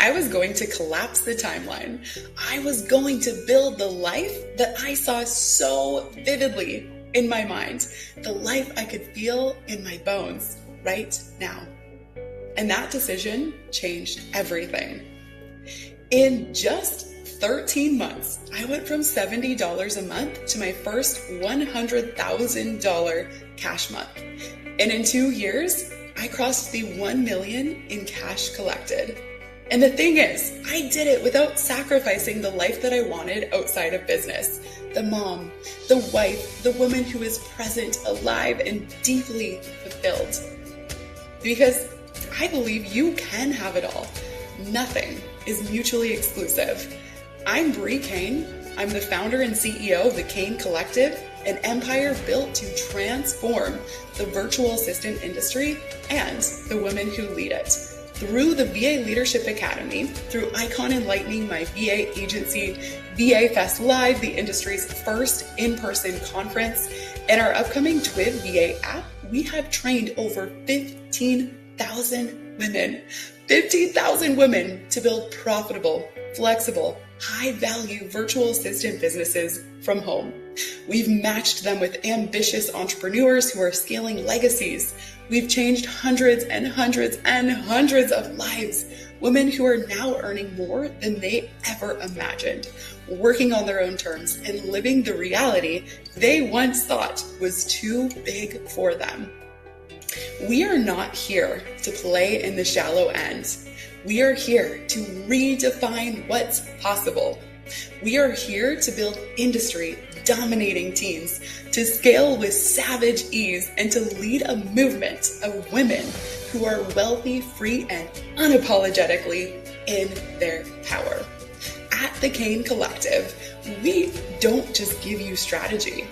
I was going to collapse the timeline. I was going to build the life that I saw so vividly in my mind, the life I could feel in my bones right now. And that decision changed everything. In just 13 months, I went from $70 a month to my first $100,000 cash month. And in 2 years, I crossed the 1 million in cash collected. And the thing is, I did it without sacrificing the life that I wanted outside of business. The mom, the wife, the woman who is present, alive, and deeply fulfilled. Because I believe you can have it all. Nothing is mutually exclusive. I'm Bree Kane. I'm the founder and CEO of the Kane Collective, an empire built to transform the virtual assistant industry and the women who lead it. Through the VA Leadership Academy, through Icon Enlightening, my VA agency, VA Fest Live, the industry's first in-person conference, and our upcoming TWIV VA app, we have trained over 15,000 women. 15,000 women to build profitable, flexible, high-value virtual assistant businesses from home. We've matched them with ambitious entrepreneurs who are scaling legacies. We've changed hundreds and hundreds and hundreds of lives. Women who are now earning more than they ever imagined, working on their own terms and living the reality they once thought was too big for them. We are not here to play in the shallow end. We are here to redefine what's possible. We are here to build industry-dominating teams, to scale with savage ease, and to lead a movement of women who are wealthy, free, and unapologetically in their power. At the Kane Collective, we don't just give you strategy.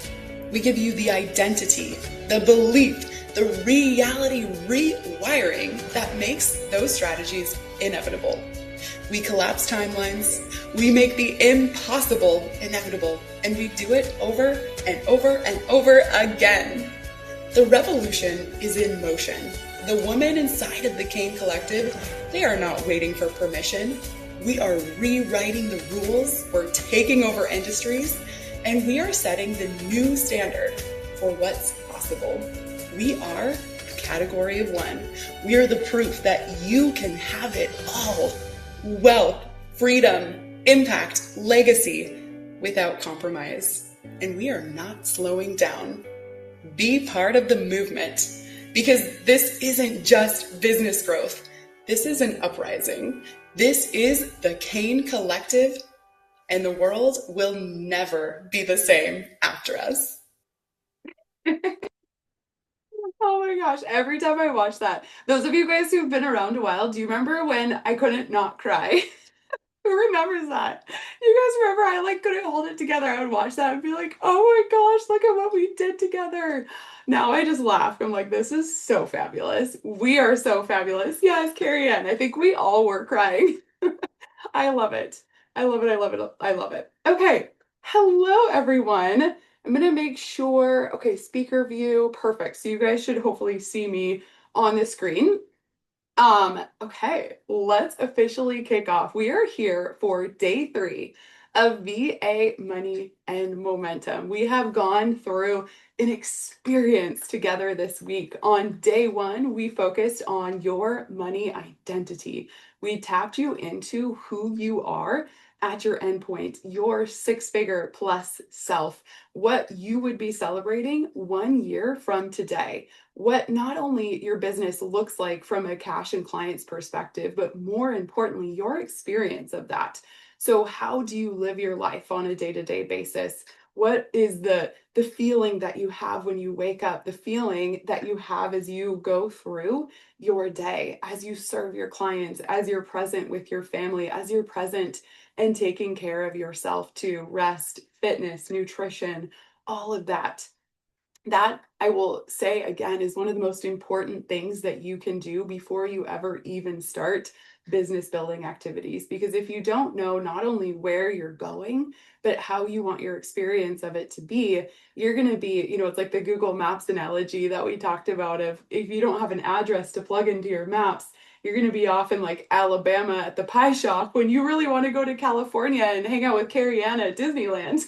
We give you the identity, the belief, the reality rewiring that makes those strategies inevitable. We collapse timelines, we make the impossible inevitable, and we do it over and over and over again. The revolution is in motion. The women inside of the Kane Collective, they are not waiting for permission. We are rewriting the rules, we're taking over industries, and we are setting the new standard for what's possible. We are a category of one. We are the proof that you can have it all. Wealth, freedom, impact, legacy, without compromise. And we are not slowing down. Be part of the movement, because this isn't just business growth. This is an uprising. This is the Kane Collective, and the world will never be the same after us. Oh my gosh, every time I watch that, those of you guys who've been around a while, do you remember when I couldn't not cry? Who remembers that? You guys remember I couldn't hold it together. I would watch that and be like, oh my gosh, look at what we did together. Now I just laugh. I'm like, this is so fabulous. We are so fabulous. Yes, Carrie Ann. I think we all were crying. I love it. I love it. I love it. I love it. Okay. Hello, everyone. I'm going to make sure, okay, speaker view, perfect. So you guys should hopefully see me on the screen. Okay, let's officially kick off. We are here for day 3 of VA Money and Momentum. We have gone through an experience together this week. On day 1, we focused on your money identity. We tapped you into who you are at your endpoint, your 6-figure plus self, what you would be celebrating 1 year from today, what not only your business looks like from a cash and clients perspective, but more importantly, your experience of that. So how do you live your life on a day-to-day basis? What is the feeling that you have when you wake up, the feeling that you have as you go through your day, as you serve your clients, as you're present with your family, as you're present and taking care of yourself too, rest, fitness, nutrition, all of that. That, I will say again, is one of the most important things that you can do before you ever even start business building activities. Because if you don't know not only where you're going, but how you want your experience of it to be, you're going to be, it's like the Google Maps analogy that we talked about of if you don't have an address to plug into your maps, you're going to be off in like Alabama at the pie shop when you really want to go to California and hang out with Carrie Ann at Disneyland.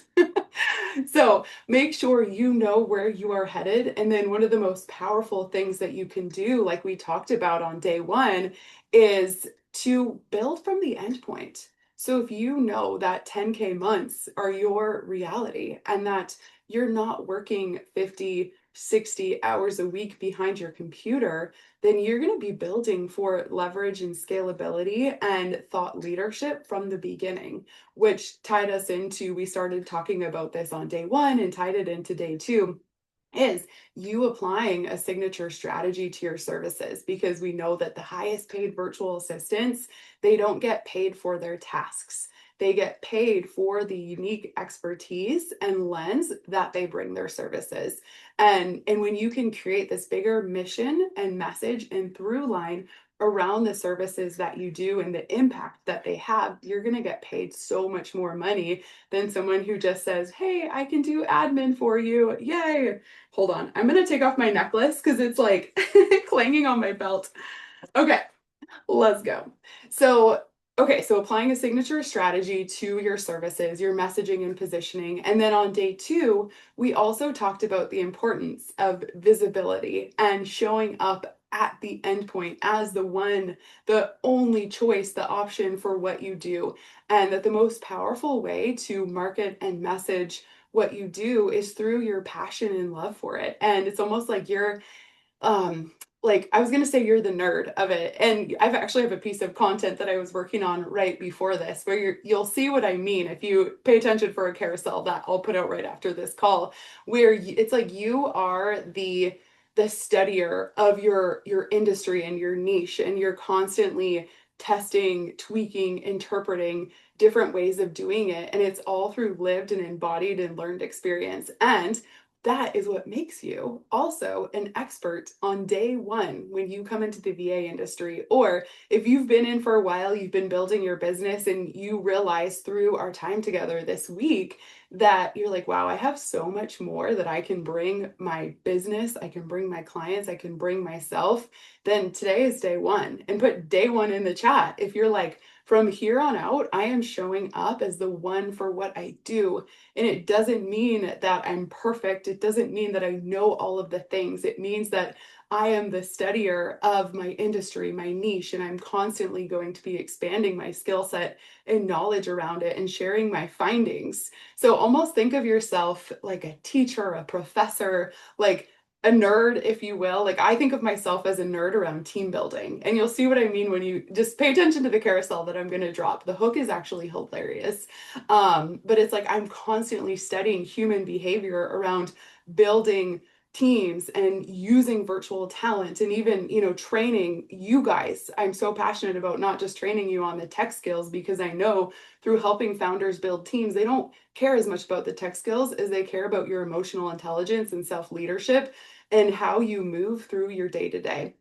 So make sure you know where you are headed. And then one of the most powerful things that you can do, like we talked about on day one, is to build from the end point. So if you know that 10K months are your reality and that you're not working 50, 60 hours a week behind your computer, then you're going to be building for leverage and scalability and thought leadership from the beginning, which tied us into, we started talking about this on day one and tied it into day two, is you applying a signature strategy to your services, because we know that the highest paid virtual assistants, they don't get paid for their tasks. They get paid for the unique expertise and lens that they bring their services. And when you can create this bigger mission and message and through line around the services that you do and the impact that they have, you're going to get paid so much more money than someone who just says, hey, I can do admin for you. Yay. Hold on. I'm going to take off my necklace because it's like clanging on my belt. Okay, let's go. So applying a signature strategy to your services, your messaging and positioning. And then on day two, we also talked about the importance of visibility and showing up at the endpoint as the one, the only choice, the option for what you do. And that the most powerful way to market and message what you do is through your passion and love for it. And it's almost like you're um like I was going to say you're the nerd of it. And I've actually have a piece of content that I was working on right before this where you'll see what I mean if you pay attention for a carousel that I'll put out right after this call, where it's like you are the studier of your industry and your niche, and you're constantly testing, tweaking, interpreting different ways of doing it, and it's all through lived and embodied and learned experience. And that is what makes you also an expert on day one when you come into the VA industry. Or if you've been in for a while, you've been building your business, and you realize through our time together this week that you're like, wow, I have so much more that I can bring my business, I can bring my clients, I can bring myself, then today is day one. And put day one in the chat if you're like, from here on out, I am showing up as the one for what I do. And it doesn't mean that I'm perfect. It doesn't mean that I know all of the things. It means that I am the studier of my industry, my niche, and I'm constantly going to be expanding my skill set and knowledge around it and sharing my findings. So almost think of yourself like a teacher, a professor, like a nerd, if you will. Like I think of myself as a nerd around team building. And you'll see what I mean when you just pay attention to the carousel that I'm going to drop. The hook is actually hilarious. But it's like I'm constantly studying human behavior around building teams and using virtual talent, and even, training you guys. I'm so passionate about not just training you on the tech skills, because I know through helping founders build teams, they don't care as much about the tech skills as they care about your emotional intelligence and self-leadership and how you move through your day-to-day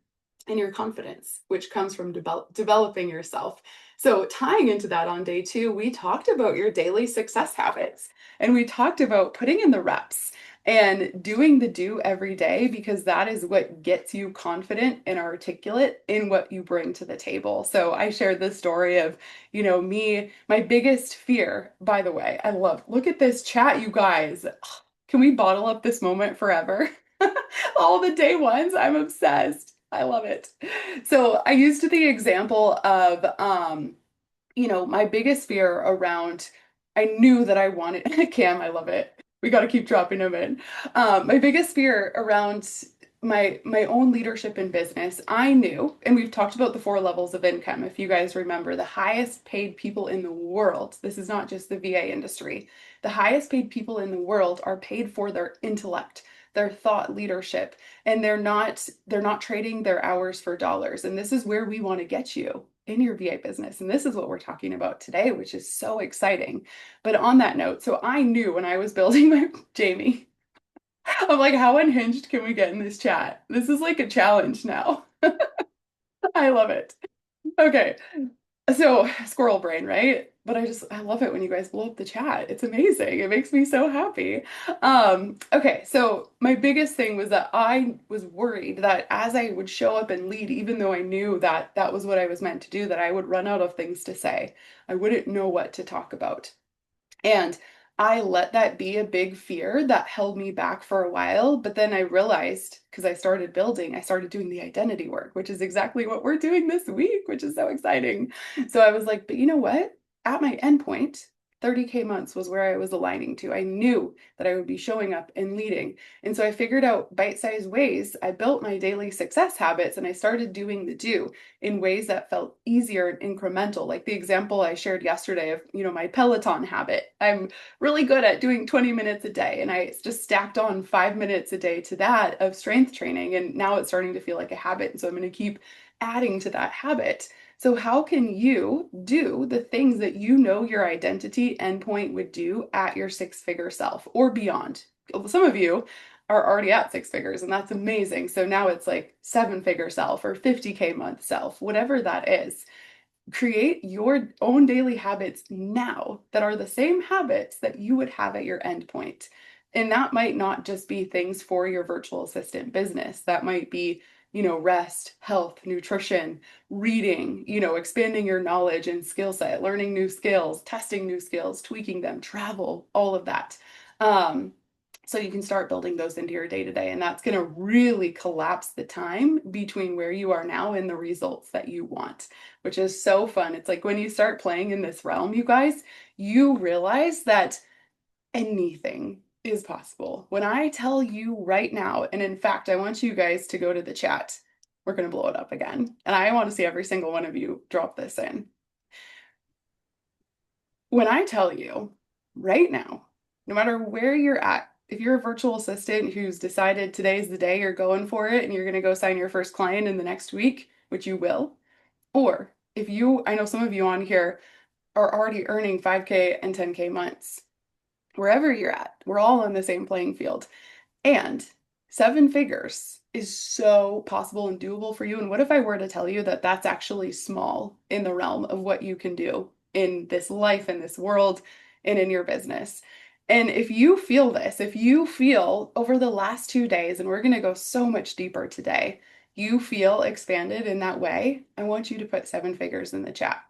and your confidence, which comes from developing yourself. So tying into that, on day two, we talked about your daily success habits, and we talked about putting in the reps and doing the do every day, because that is what gets you confident and articulate in what you bring to the table. So I shared this story of, me, my biggest fear, by the way, look at this chat, you guys. Can we bottle up this moment forever? All the day ones, I'm obsessed. I love it. So I used the example of, my biggest fear around, I knew that I wanted, Cam, I love it. We got to keep dropping them in. My biggest fear around my own leadership in business, I knew, and we've talked about the 4 levels of income. If you guys remember, the highest paid people in the world, this is not just the VA industry, the highest paid people in the world are paid for their intellect, their thought leadership, and they're not trading their hours for dollars. And this is where we want to get you in your VA business. And this is what we're talking about today, which is so exciting. But on that note, so I knew when I was building my Jamie, I'm like, how unhinged can we get in this chat? This is like a challenge now. I love it. Okay. So squirrel brain, right? but I love it when you guys blow up the chat. It's amazing. It makes me so happy. Okay, so my biggest thing was that I was worried that as I would show up and lead, even though I knew that that was what I was meant to do, that I would run out of things to say. I wouldn't know what to talk about. And I let that be a big fear that held me back for a while. But then I realized, because I started building, I started doing the identity work, which is exactly what we're doing this week, which is so exciting. So I was like, but you know what? At my endpoint, 30K months was where I was aligning to. I knew that I would be showing up and leading. And so I figured out bite-sized ways. I built my daily success habits and I started doing the do in ways that felt easier and incremental. Like the example I shared yesterday of, my Peloton habit. I'm really good at doing 20 minutes a day, and I just stacked on 5 minutes a day to that of strength training. And now it's starting to feel like a habit. And so I'm going to keep adding to that habit. So, how can you do the things that you know your identity endpoint would do at your six-figure self or beyond? Some of you are already at six figures, and that's amazing. So now it's like seven-figure self or 50K month self, whatever that is. Create your own daily habits now that are the same habits that you would have at your endpoint. And that might not just be things for your virtual assistant business. That might be, rest, health, nutrition, reading, expanding your knowledge and skill set, learning new skills, testing new skills, tweaking them, travel, all of that. So you can start building those into your day to day, and that's going to really collapse the time between where you are now and the results that you want, which is so fun. It's like when you start playing in this realm, you guys, you realize that anything is possible. When I tell you right now, and in fact, I want you guys to go to the chat. We're going to blow it up again. And I want to see every single one of you drop this in. When I tell you right now, no matter where you're at, if you're a virtual assistant who's decided today's the day you're going for it and you're going to go sign your first client in the next week, which you will, or if I know some of you on here are already earning 5K and 10K months, wherever you're at, we're all on the same playing field. And seven figures is so possible and doable for you. And what if I were to tell you that that's actually small in the realm of what you can do in this life, in this world, and in your business? And if you feel this, if you feel over the last 2 days, and we're going to go so much deeper today, you feel expanded in that way, I want you to put seven figures in the chat.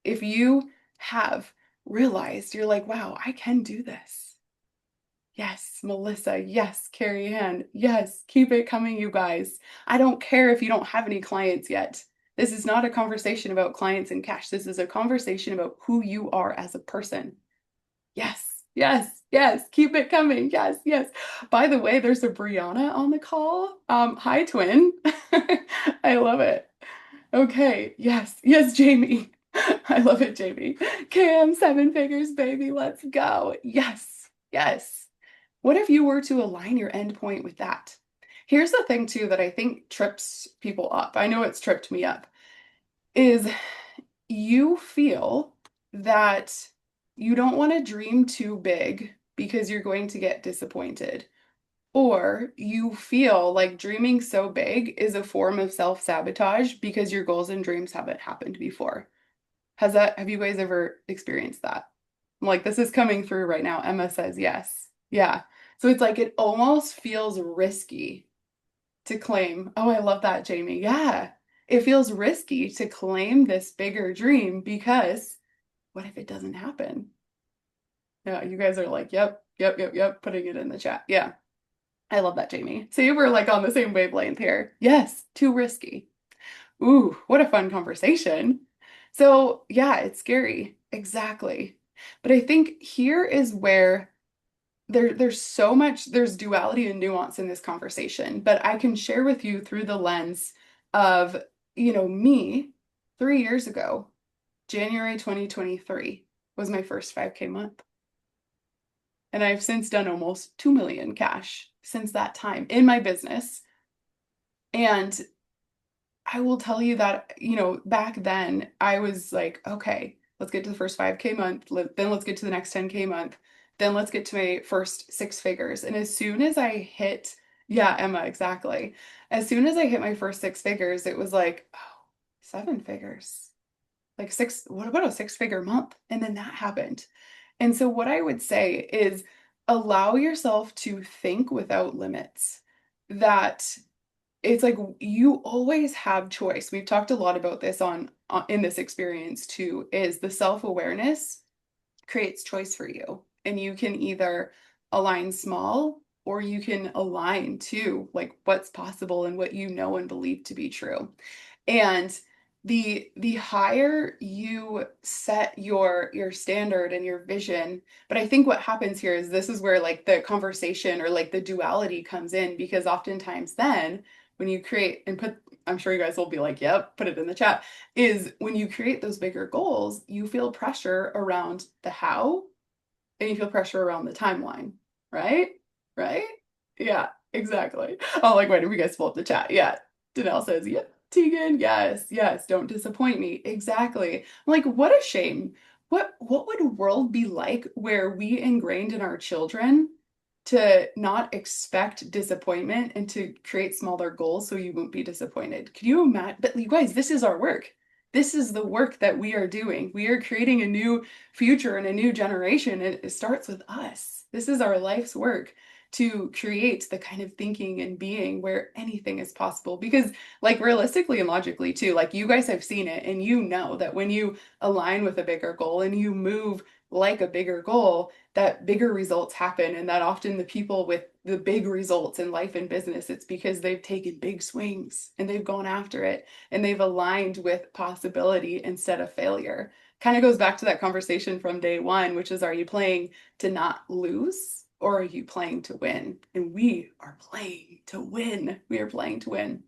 If you have realized, you're like, wow, I can do this. Yes, Melissa. Yes, Carrie Ann. Yes, keep it coming, you guys. I don't care if you don't have any clients yet. This is not a conversation about clients and cash. This is a conversation about who you are as a person. Yes, yes, yes. Keep it coming. Yes, yes. By the way, there's a Brianna on the call. Hi, twin. I love it. Okay. Yes, yes, Jamie. I love it, Jamie. Cam, seven figures, baby. Let's go. Yes, yes. What if you were to align your endpoint with that? Here's the thing, too, that I think trips people up. I know it's tripped me up, is you feel that you don't want to dream too big because you're going to get disappointed. Or you feel like dreaming so big is a form of self-sabotage because your goals and dreams haven't happened before. Have you guys ever experienced that? I'm like, this is coming through right now. Emma says yes. Yeah. So it's like it almost feels risky to claim, oh, I love that, Jamie. Yeah. It feels risky to claim this bigger dream because what if it doesn't happen? Yeah, you guys are like, yep, yep, yep, yep, putting it in the chat. Yeah. I love that, Jamie. See, we're like on the same wavelength here. Yes, too risky. Ooh, what a fun conversation. So, yeah, it's scary. Exactly. But I think here is where there's duality and nuance in this conversation, but I can share with you through the lens of, me 3 years ago, January 2023 was my first 5K month. And I've since done almost 2 million cash since that time in my business. And I will tell you that, back then I was like, okay, let's get to the first 5K month, then let's get to the next 10K month, then let's get to my first six figures. And as soon as I hit, yeah, Emma, exactly. As soon as I hit my first six figures, it was like, oh, seven figures. like what about a 6-figure month? And then that happened. And so what I would say is allow yourself to think without limits. That it's like you always have choice. We've talked a lot about this in this experience too, is the self-awareness creates choice for you. And you can either align small or you can align to like what's possible and what you know and believe to be true. And the higher you set your standard and your vision, but I think what happens here is this is where like the conversation or like the duality comes in, because oftentimes then when you create and put, I'm sure you guys will be like, yep, put it in the chat, is when you create those bigger goals, you feel pressure around the how and you feel pressure around the timeline, right? Right? Yeah, exactly. Oh, like, wait, if you guys pull up the chat. Yeah. Danelle says, yep, Tegan, yes, yes, don't disappoint me. Exactly. I'm like, what a shame. What would a world be like where we ingrained in our children to not expect disappointment and to create smaller goals so you won't be disappointed? Can you imagine? But you guys, this is our work. This is the work that we are doing. We are creating a new future and a new generation. It starts with us. This is our life's work to create the kind of thinking and being where anything is possible. Because, like, realistically and logically, too, like, you guys have seen it, and you know that when you align with a bigger goal and you move like a bigger goal, that bigger results happen. And that often the people with the big results in life and business, it's because they've taken big swings and they've gone after it and they've aligned with possibility instead of failure. Kind of goes back to that conversation from day one, which is, are you playing to not lose or are you playing to win? And we are playing to win. We are playing to win.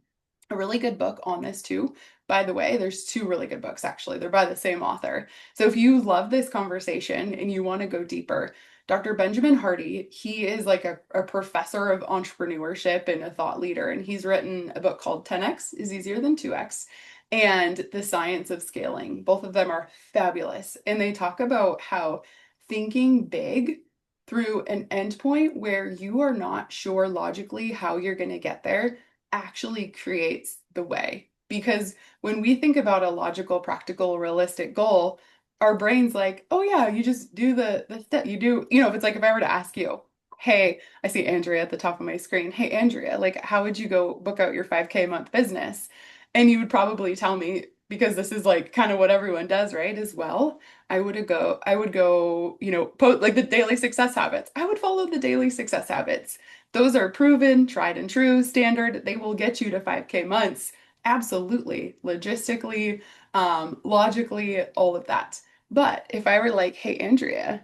A really good book on this too. By the way, there's two really good books actually. They're by the same author. So if you love this conversation and you want to go deeper, Dr. Benjamin Hardy, he is like a professor of entrepreneurship and a thought leader. And he's written a book called 10X is Easier Than 2X and The Science of Scaling. Both of them are fabulous. And they talk about how thinking big through an endpoint where you are not sure logically how you're going to get there actually creates the way. Because when we think about a logical, practical, realistic goal, our brain's like, oh yeah, you just do the step. You do, if it's like if I were to ask you, hey, I see Andrea at the top of my screen. Hey, Andrea, like how would you go book out your 5K month business? And you would probably tell me, because this is like kind of what everyone does, right? As well. I would go, like the daily success habits. I would follow the daily success habits. Those are proven, tried and true, standard. They will get you to 5K months. Absolutely. Logistically, logically, all of that. But if I were like, hey, Andrea,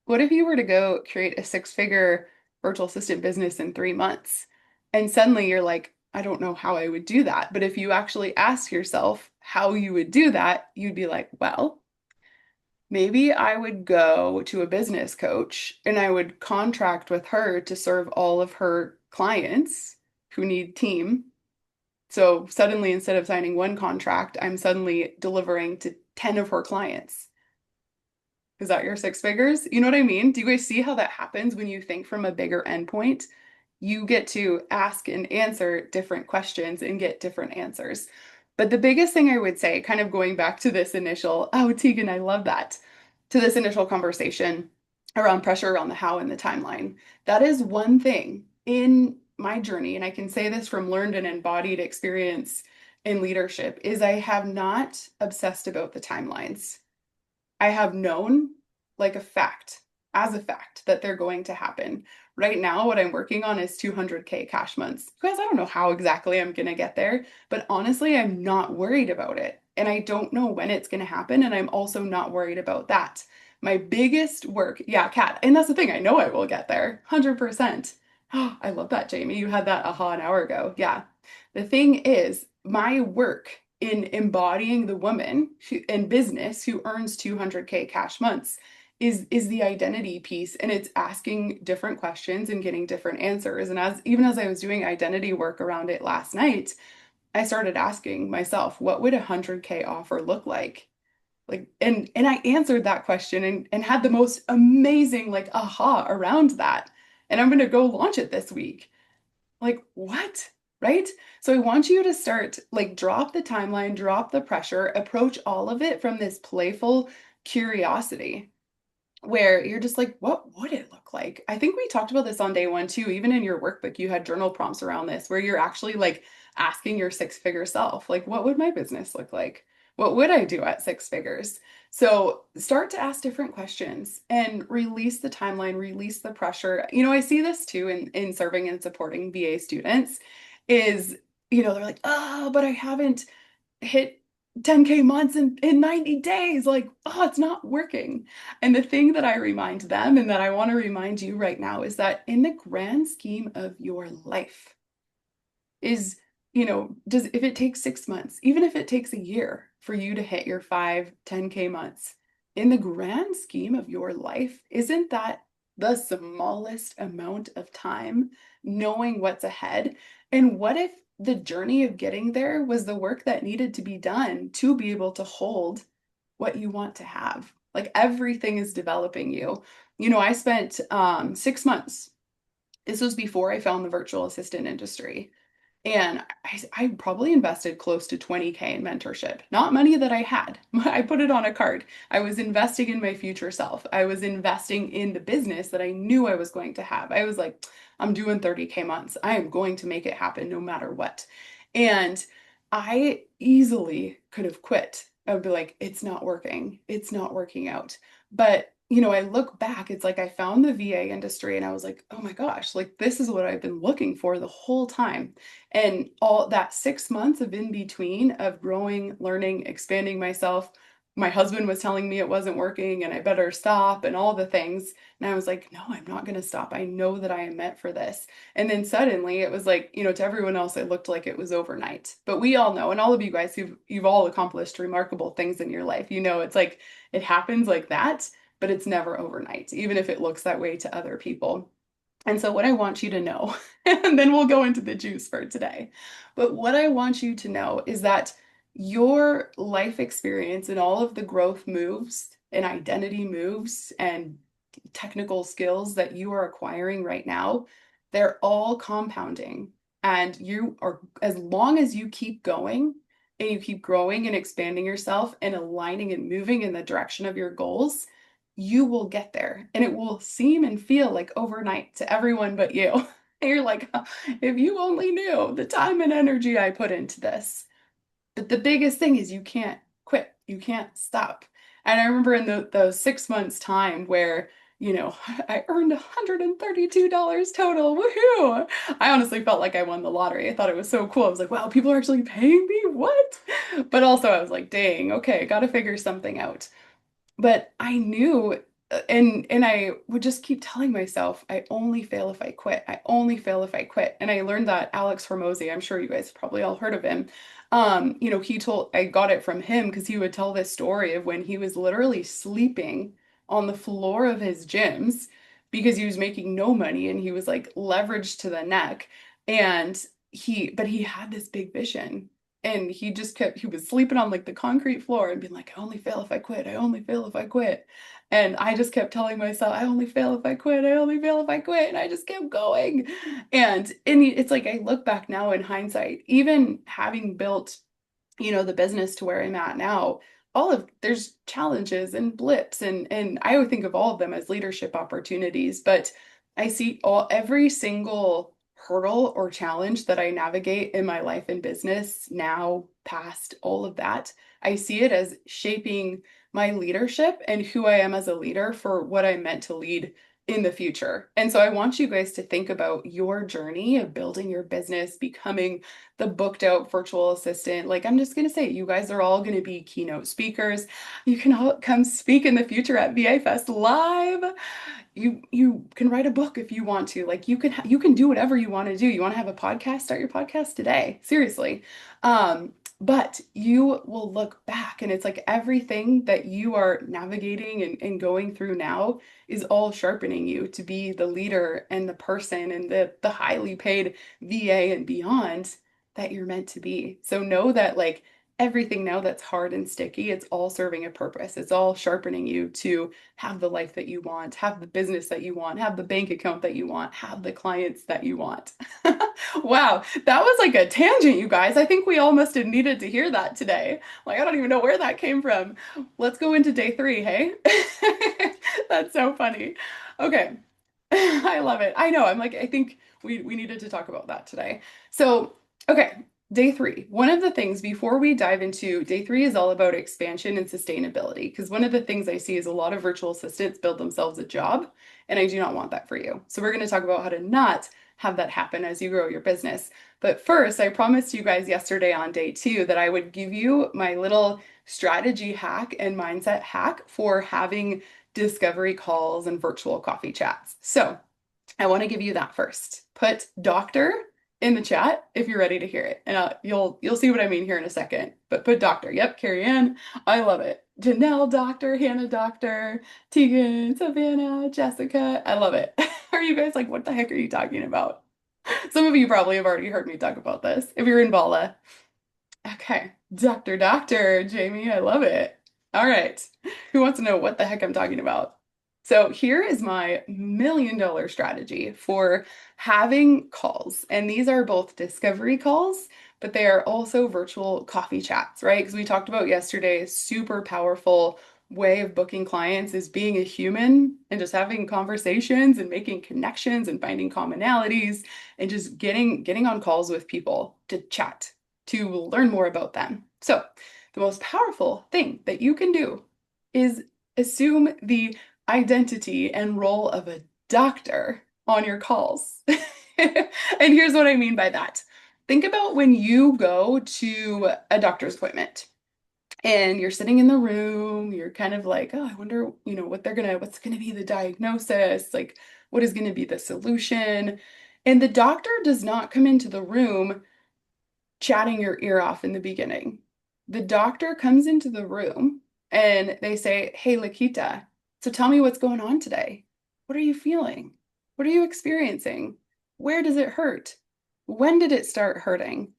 what if you were to go create a 6-figure virtual assistant business in 3 months? And suddenly you're like, I don't know how I would do that. But if you actually ask yourself how you would do that, you'd be like, well, maybe I would go to a business coach and I would contract with her to serve all of her clients who need team. So suddenly, instead of signing one contract, I'm suddenly delivering to 10 of her clients. Is that your 6 figures? You know what I mean? Do you guys see how that happens when you think from a bigger endpoint? You get to ask and answer different questions and get different answers. But the biggest thing I would say, kind of going back to this initial, oh, Tegan, I love that, to this initial conversation around pressure around the how and the timeline. That is one thing in my journey, and I can say this from learned and embodied experience in leadership, is I have not obsessed about the timelines. I have known like as a fact, that they're going to happen. Right now, what I'm working on is 200K cash months. You guys, I don't know how exactly I'm going to get there, but honestly, I'm not worried about it. And I don't know when it's going to happen. And I'm also not worried about that. My biggest work, yeah, Kat, and that's the thing, I know I will get there 100%. Oh, I love that, Jamie. You had that aha an hour ago. Yeah. The thing is, my work in embodying the woman in business who earns 200K cash months is the identity piece, and it's asking different questions and getting different answers. And even as I was doing identity work around it last night, I started asking myself, what would a 100K offer look like? Like, and I answered that question and had the most amazing like aha around that. And I'm gonna go launch it this week. Like, what? right? So I want you to start, like, drop the timeline, drop the pressure, approach all of it from this playful curiosity where you're just like, what would it look like? I think we talked about this on day one too. Even in your workbook, you had journal prompts around this where you're actually like asking your six-figure self, like, what would my business look like? What would I do at six figures? So start to ask different questions and release the timeline, release the pressure. I see this too in serving and supporting VA students is, they're like, oh, but I haven't hit 10K months in 90 days. Like, oh, it's not working. And the thing that I remind them and that I want to remind you right now is that in the grand scheme of your life is, if it takes 6 months, even if it takes a year for you to hit your 10K months, in the grand scheme of your life, isn't that the smallest amount of time knowing what's ahead? And what if the journey of getting there was the work that needed to be done to be able to hold what you want to have? Like, everything is developing you. I spent 6 months. This was before I found the virtual assistant industry. And I probably invested close to 20K in mentorship, not money that I had. I put it on a card. I was investing in my future self. I was investing in the business that I knew I was going to have. I was like, I'm doing 30K months. I am going to make it happen no matter what. And I easily could have quit. I would be like, it's not working. It's not working out. But I look back, it's like I found the VA industry and I was like, oh my gosh, like, this is what I've been looking for the whole time. And all that 6 months of in between of growing, learning, expanding myself, my husband was telling me it wasn't working and I better stop and all the things. And I was like, no, I'm not going to stop. I know that I am meant for this. And then suddenly it was like, to everyone else, it looked like it was overnight. But we all know, and all of you guys you've all accomplished remarkable things in your life, it's like it happens like that, but it's never overnight, even if it looks that way to other people. And so, what I want you to know, and then we'll go into the juice for today, but what I want you to know is that your life experience and all of the growth moves and identity moves and technical skills that you are acquiring right now, they're all compounding. And you are, as long as you keep going and you keep growing and expanding yourself and aligning and moving in the direction of your goals, you will get there. And it will seem and feel like overnight to everyone but you. And you're like, if you only knew the time and energy I put into this. But the biggest thing is you can't quit. You can't stop. And I remember in those 6 months time where, I earned $132 total. Woohoo! I honestly felt like I won the lottery. I thought it was so cool. I was like, wow, people are actually paying me? What? But also I was like, dang, okay, got to figure something out. But I knew, and I would just keep telling myself, I only fail if I quit. I only fail if I quit. And I learned that Alex Hormozy, I'm sure you guys probably all heard of him. I got it from him because he would tell this story of when he was literally sleeping on the floor of his gyms because he was making no money and he was like leveraged to the neck. And but he had this big vision. And he was sleeping on like the concrete floor and being like, I only fail if I quit. I only fail if I quit. And I just kept telling myself, I only fail if I quit. I only fail if I quit. And I just kept going. And it's like, I look back now in hindsight, even having built, the business to where I'm at now, there's challenges and blips and I would think of all of them as leadership opportunities, but I see every single hurdle or challenge that I navigate in my life and business now, past all of that, I see it as shaping my leadership and who I am as a leader for what I'm meant to lead in the future. And so I want you guys to think about your journey of building your business, becoming the booked out virtual assistant. Like, I'm just going to say, you guys are all going to be keynote speakers. You can all come speak in the future at VA Fest live. You can write a book if you want to. Like, you can do whatever you want to do. You want to have a podcast, start your podcast today. Seriously. But you will look back and it's like everything that you are navigating and going through now is all sharpening you to be the leader and the person and the highly paid VA and beyond that you're meant to be. So know that, like, everything now that's hard and sticky, it's all serving a purpose. It's all sharpening you to have the life that you want, have the business that you want, have the bank account that you want, have the clients that you want. Wow, that was like a tangent, you guys. I think we all must have needed to hear that today. Like, I don't even know where that came from. Let's go into day three, hey? That's so funny. Okay. I love it. I know. I'm like, I think we needed to talk about that today. So, okay, day three. One of the things before we dive into day three is all about expansion and sustainability. Because one of the things I see is a lot of virtual assistants build themselves a job, and I do not want that for you. So, we're going to talk about how to not have that happen as you grow your business. But first, I promised you guys yesterday on day two that I would give you my little strategy hack and mindset hack for having discovery calls and virtual coffee chats. So I want to give you that first. Put doctor in the chat if you're ready to hear it, and you'll see what I mean here in a second. But put doctor. Yep, Carrie Ann. I love it. Janelle, doctor, Hannah, doctor, Tegan, Savannah, Jessica. I love it. Are you guys like, what the heck are you talking about? Some of you probably have already heard me talk about this if you're in Bala. Okay, Doctor, Jamie, I love it. All right, who wants to know what the heck I'm talking about? So here is my $1 million strategy for having calls. And these are both discovery calls, but they are also virtual coffee chats, right? Because we talked about yesterday, super powerful way of booking clients is being a human and just having conversations and making connections and finding commonalities and just getting on calls with people to chat, to learn more about them. So, the most powerful thing that you can do is assume the identity and role of a doctor on your calls. And here's what I mean by that. Think about when you go to a doctor's appointment and you're sitting in the room, you're kind of like, oh, I wonder, what's gonna be the diagnosis? Like, what is gonna be the solution? And the doctor does not come into the room chatting your ear off in the beginning. The doctor comes into the room and they say, hey, Lakita, so tell me what's going on today. What are you feeling? What are you experiencing? Where does it hurt? When did it start hurting?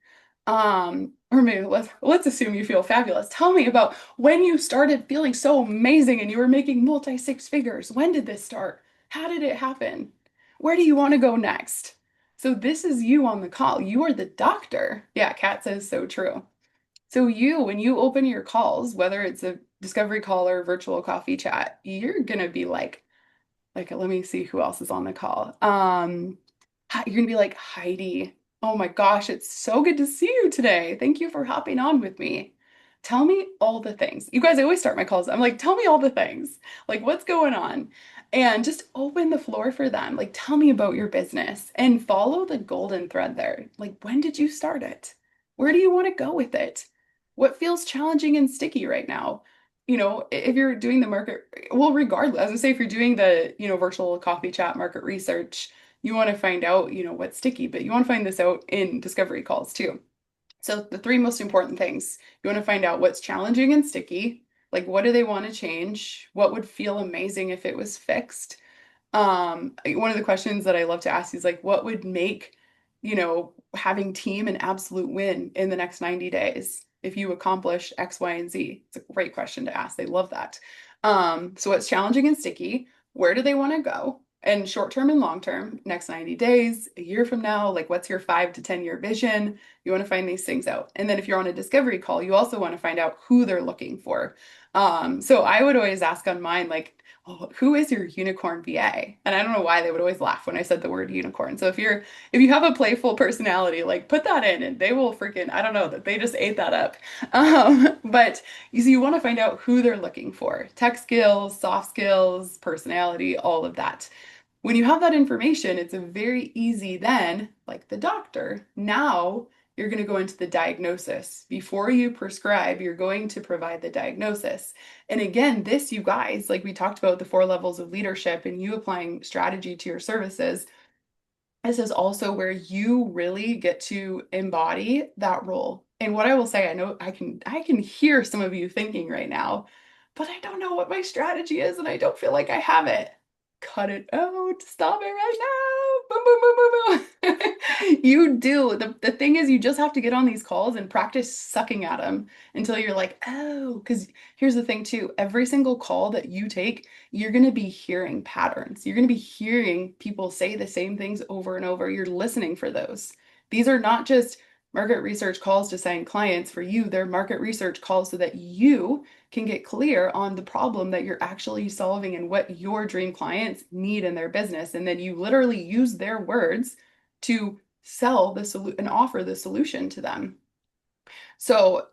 Or maybe let's assume you feel fabulous. Tell me about when you started feeling so amazing and you were making multi six figures. When did this start? How did it happen? Where do you want to go next? So this is you on the call. You are the doctor. Yeah, Kat says so true. So when you open your calls, whether it's a discovery call or a virtual coffee chat, you're gonna be like, let me see who else is on the call. You're gonna be like, Heidi, oh my gosh, it's so good to see you today. Thank you for hopping on with me. Tell me all the things. You guys, I always start my calls. I'm like, tell me all the things. Like, what's going on? And just open the floor for them. Like, tell me about your business and follow the golden thread there. Like, when did you start it? Where do you want to go with it? What feels challenging and sticky right now? If you're doing the market, well, regardless, as I say, if you're doing the, virtual coffee chat market research, you want to find out, what's sticky, but you want to find this out in discovery calls too. So the three most important things, you want to find out what's challenging and sticky, like what do they want to change? What would feel amazing if it was fixed? One of the questions that I love to ask is like, what would make, having team an absolute win in the next 90 days if you accomplish X, Y, and Z? It's a great question to ask. They love that. So what's challenging and sticky? Where do they want to go? And short term and long term, next 90 days, a year from now, like what's your 5 to 10 year vision? You want to find these things out. And then if you're on a discovery call, you also want to find out who they're looking for. So I would always ask on mine, like, oh, who is your unicorn VA? And I don't know why they would always laugh when I said the word unicorn. So if you have a playful personality, like put that in and they will freaking, I don't know, that they just ate that up. But you want to find out who they're looking for. Tech skills, soft skills, personality, all of that. When you have that information, it's a very easy then, like the doctor, now you're going to go into the diagnosis. Before you prescribe, you're going to provide the diagnosis. And again, this, you guys, like we talked about the 4 levels of leadership and you applying strategy to your services, this is also where you really get to embody that role. And what I will say, I know I can hear some of you thinking right now, but I don't know what my strategy is and I don't feel like I have it. Cut it out. Stop it right boom, boom, boom, boom, boom. You do. The thing is, you just have to get on these calls and practice sucking at them until you're like, oh, because here's the thing too. Every single call that you take, you're going to be hearing patterns. You're going to be hearing people say the same things over and over. You're listening for those. These are not just market research calls to sign clients for you. They're market research calls so that you can get clear on the problem that you're actually solving and what your dream clients need in their business. And then you literally use their words to sell the solution and offer the solution to them. So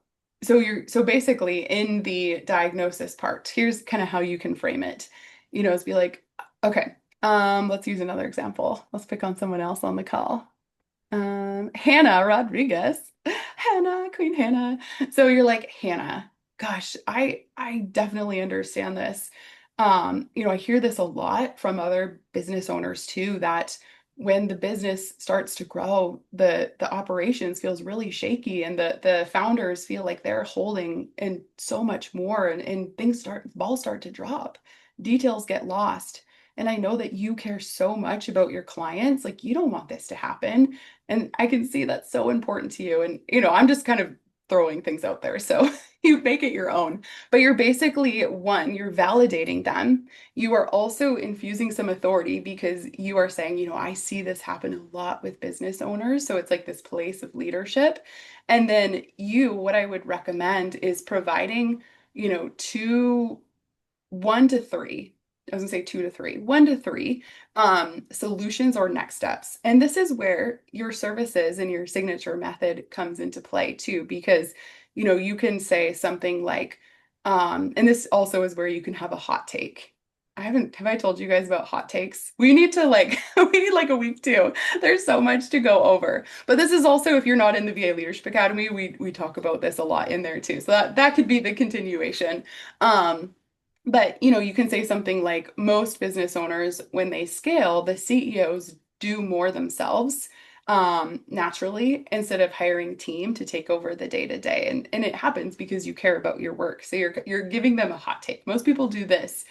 so basically in the diagnosis part, here's kind of how you can frame it. Is be like, okay, let's use another example. Let's pick on someone else on the call. Hannah Rodriguez. Hannah, Queen Hannah. So you're like, Hannah, gosh, I definitely understand this. I hear this a lot from other business owners too, that when the business starts to grow, the operations feels really shaky and the founders feel like they're holding in so much more and balls start to drop. Details get lost. And I know that you care so much about your clients, like you don't want this to happen. And I can see that's so important to you. And, I'm just kind of throwing things out there. So you make it your own. But you're basically one, you're validating them. You are also infusing some authority because you are saying, I see this happen a lot with business owners. So it's like this place of leadership. And then what I would recommend is providing, two, 1 to 3. I was gonna say 2 to 3, 1 to 3 solutions or next steps. And this is where your services and your signature method comes into play too, because you can say something like, and this also is where you can have a hot take. Have I told you guys about hot takes? We need to we need like a week too. There's so much to go over. But this is also, if you're not in the VA Leadership Academy, we talk about this a lot in there too. So that could be the continuation. But you can say something like most business owners, when they scale, the CEOs do more themselves naturally instead of hiring a team to take over the day to day. And it happens because you care about your work. So you're giving them a hot take. Most people do this,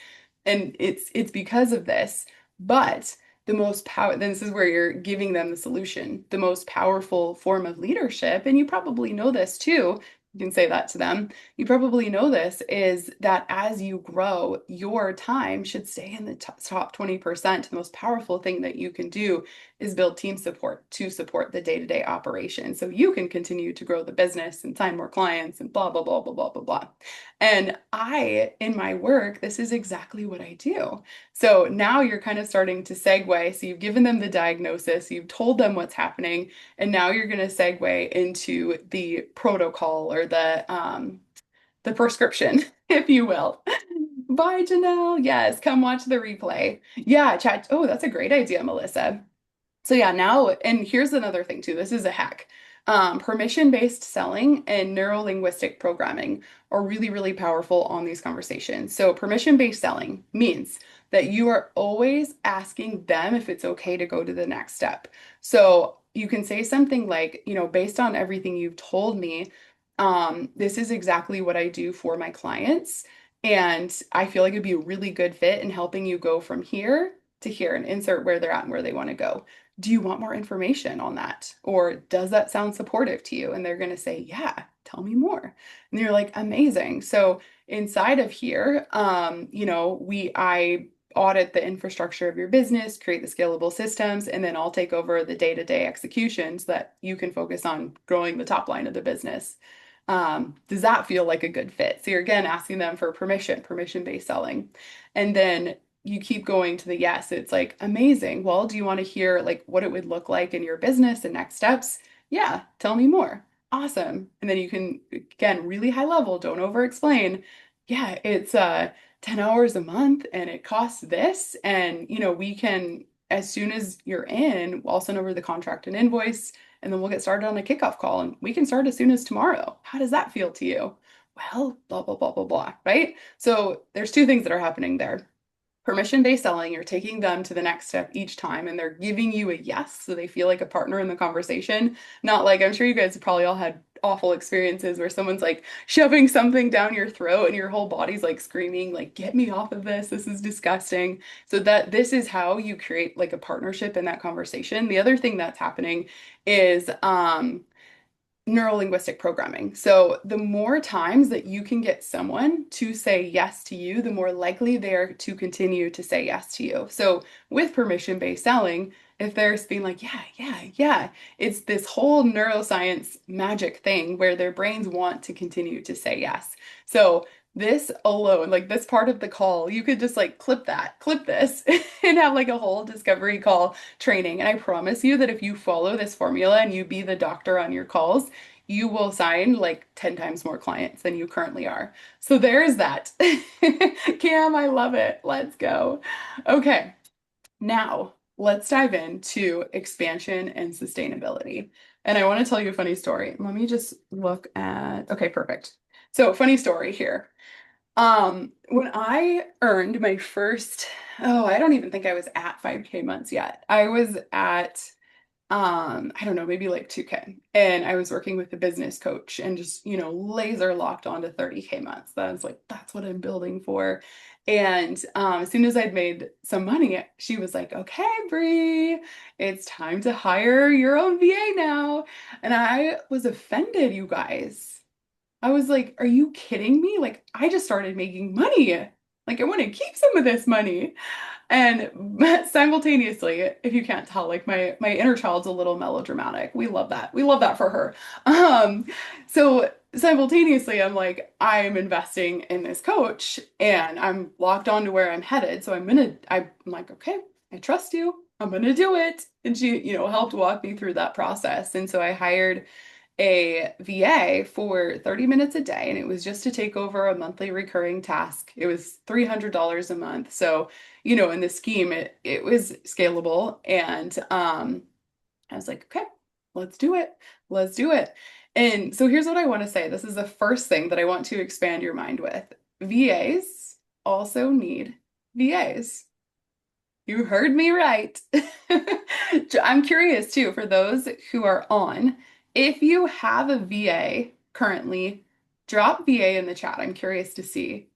and it's because of this. But the most power, then this is where you're giving them the solution. The most powerful form of leadership, and you probably know this too, you can say that to them. You probably know this is that as you grow, your time should stay in the top 20%. The most powerful thing that you can do is build team support to support the day-to-day operation. So you can continue to grow the business and sign more clients and blah, blah, blah, blah, blah, blah, blah. And in my work, this is exactly what I do. So now you're kind of starting to segue. So you've given them the diagnosis, you've told them what's happening, and now you're going to segue into the protocol or the prescription, if you will. Bye, Janelle. Yes, come watch the replay. Yeah, chat. Oh, that's a great idea, Melissa. So yeah, now, and here's another thing too. This is a hack. Permission-based selling and neuro-linguistic programming are really, really powerful on these conversations. So permission-based selling means that you are always asking them if it's okay to go to the next step. So you can say something like, based on everything you've told me, this is exactly what I do for my clients. And I feel like it'd be a really good fit in helping you go from here to here and insert where they're at and where they want to go. Do you want more information on that? Or does that sound supportive to you? And they're going to say, yeah, tell me more. And you're like, amazing. So inside of here, I audit the infrastructure of your business, create the scalable systems, and then I'll take over the day-to-day executions so that you can focus on growing the top line of the business. Does that feel like a good fit? So you're again asking them for permission-based selling. And then you keep going to the yes. It's like, amazing. Well, do you want to hear like what it would look like in your business and next steps? Yeah, tell me more. Awesome. And then you can, again, really high level, don't over explain. Yeah, it's 10 hours a month and it costs this. And we can, as soon as you're in, I'll send over the contract and invoice, and then we'll get started on a kickoff call and we can start as soon as tomorrow. How does that feel to you? Well, blah, blah, blah, blah, blah, right? So there's two things that are happening there. Permission-based selling, you're taking them to the next step each time and they're giving you a yes, so they feel like a partner in the conversation. Not like, I'm sure you guys have probably all had awful experiences where someone's like shoving something down your throat and your whole body's like screaming, like, get me off of this. This is disgusting. So that this is how you create like a partnership in that conversation. The other thing that's happening is neurolinguistic programming. So the more times that you can get someone to say yes to you, the more likely they're to continue to say yes to you. So with permission-based selling, if they're being like, yeah, yeah, yeah, it's this whole neuroscience magic thing where their brains want to continue to say yes. So this alone, like this part of the call, you could just like clip this, and have like a whole discovery call training. And I promise you that if you follow this formula and you be the doctor on your calls, you will sign like 10 times more clients than you currently are. So there's that. Cam, I love it. Let's go. Okay, now let's dive into expansion and sustainability. And I want to tell you a funny story. Let me just look at, okay, perfect. So funny story here. When I earned my first, oh, I don't even think I was at 5K months yet. I was at, I don't know, maybe like 2K. And I was working with a business coach and just, laser locked onto 30K months. That's like, that's what I'm building for. And as soon as I'd made some money, she was like, okay, Bree, it's time to hire your own VA now. And I was offended, you guys. I was like, are you kidding me? Like, I just started making money. Like, I want to keep some of this money. And simultaneously, if you can't tell, like my inner child's a little melodramatic. We love that. We love that for her. So simultaneously, I'm like, I'm investing in this coach and I'm locked on to where I'm headed. So I'm like, okay, I trust you. I'm gonna do it. And she, helped walk me through that process. And so I hired a VA for 30 minutes a day, and it was just to take over a monthly recurring task. It was $300 a month. So, in the scheme, it was scalable. And I was like, okay, let's do it. Let's do it. And so here's what I want to say. This is the first thing that I want to expand your mind with. VAs also need VAs. You heard me right. I'm curious too, for those who are on, if you have a VA currently, drop VA in the chat. I'm curious to see.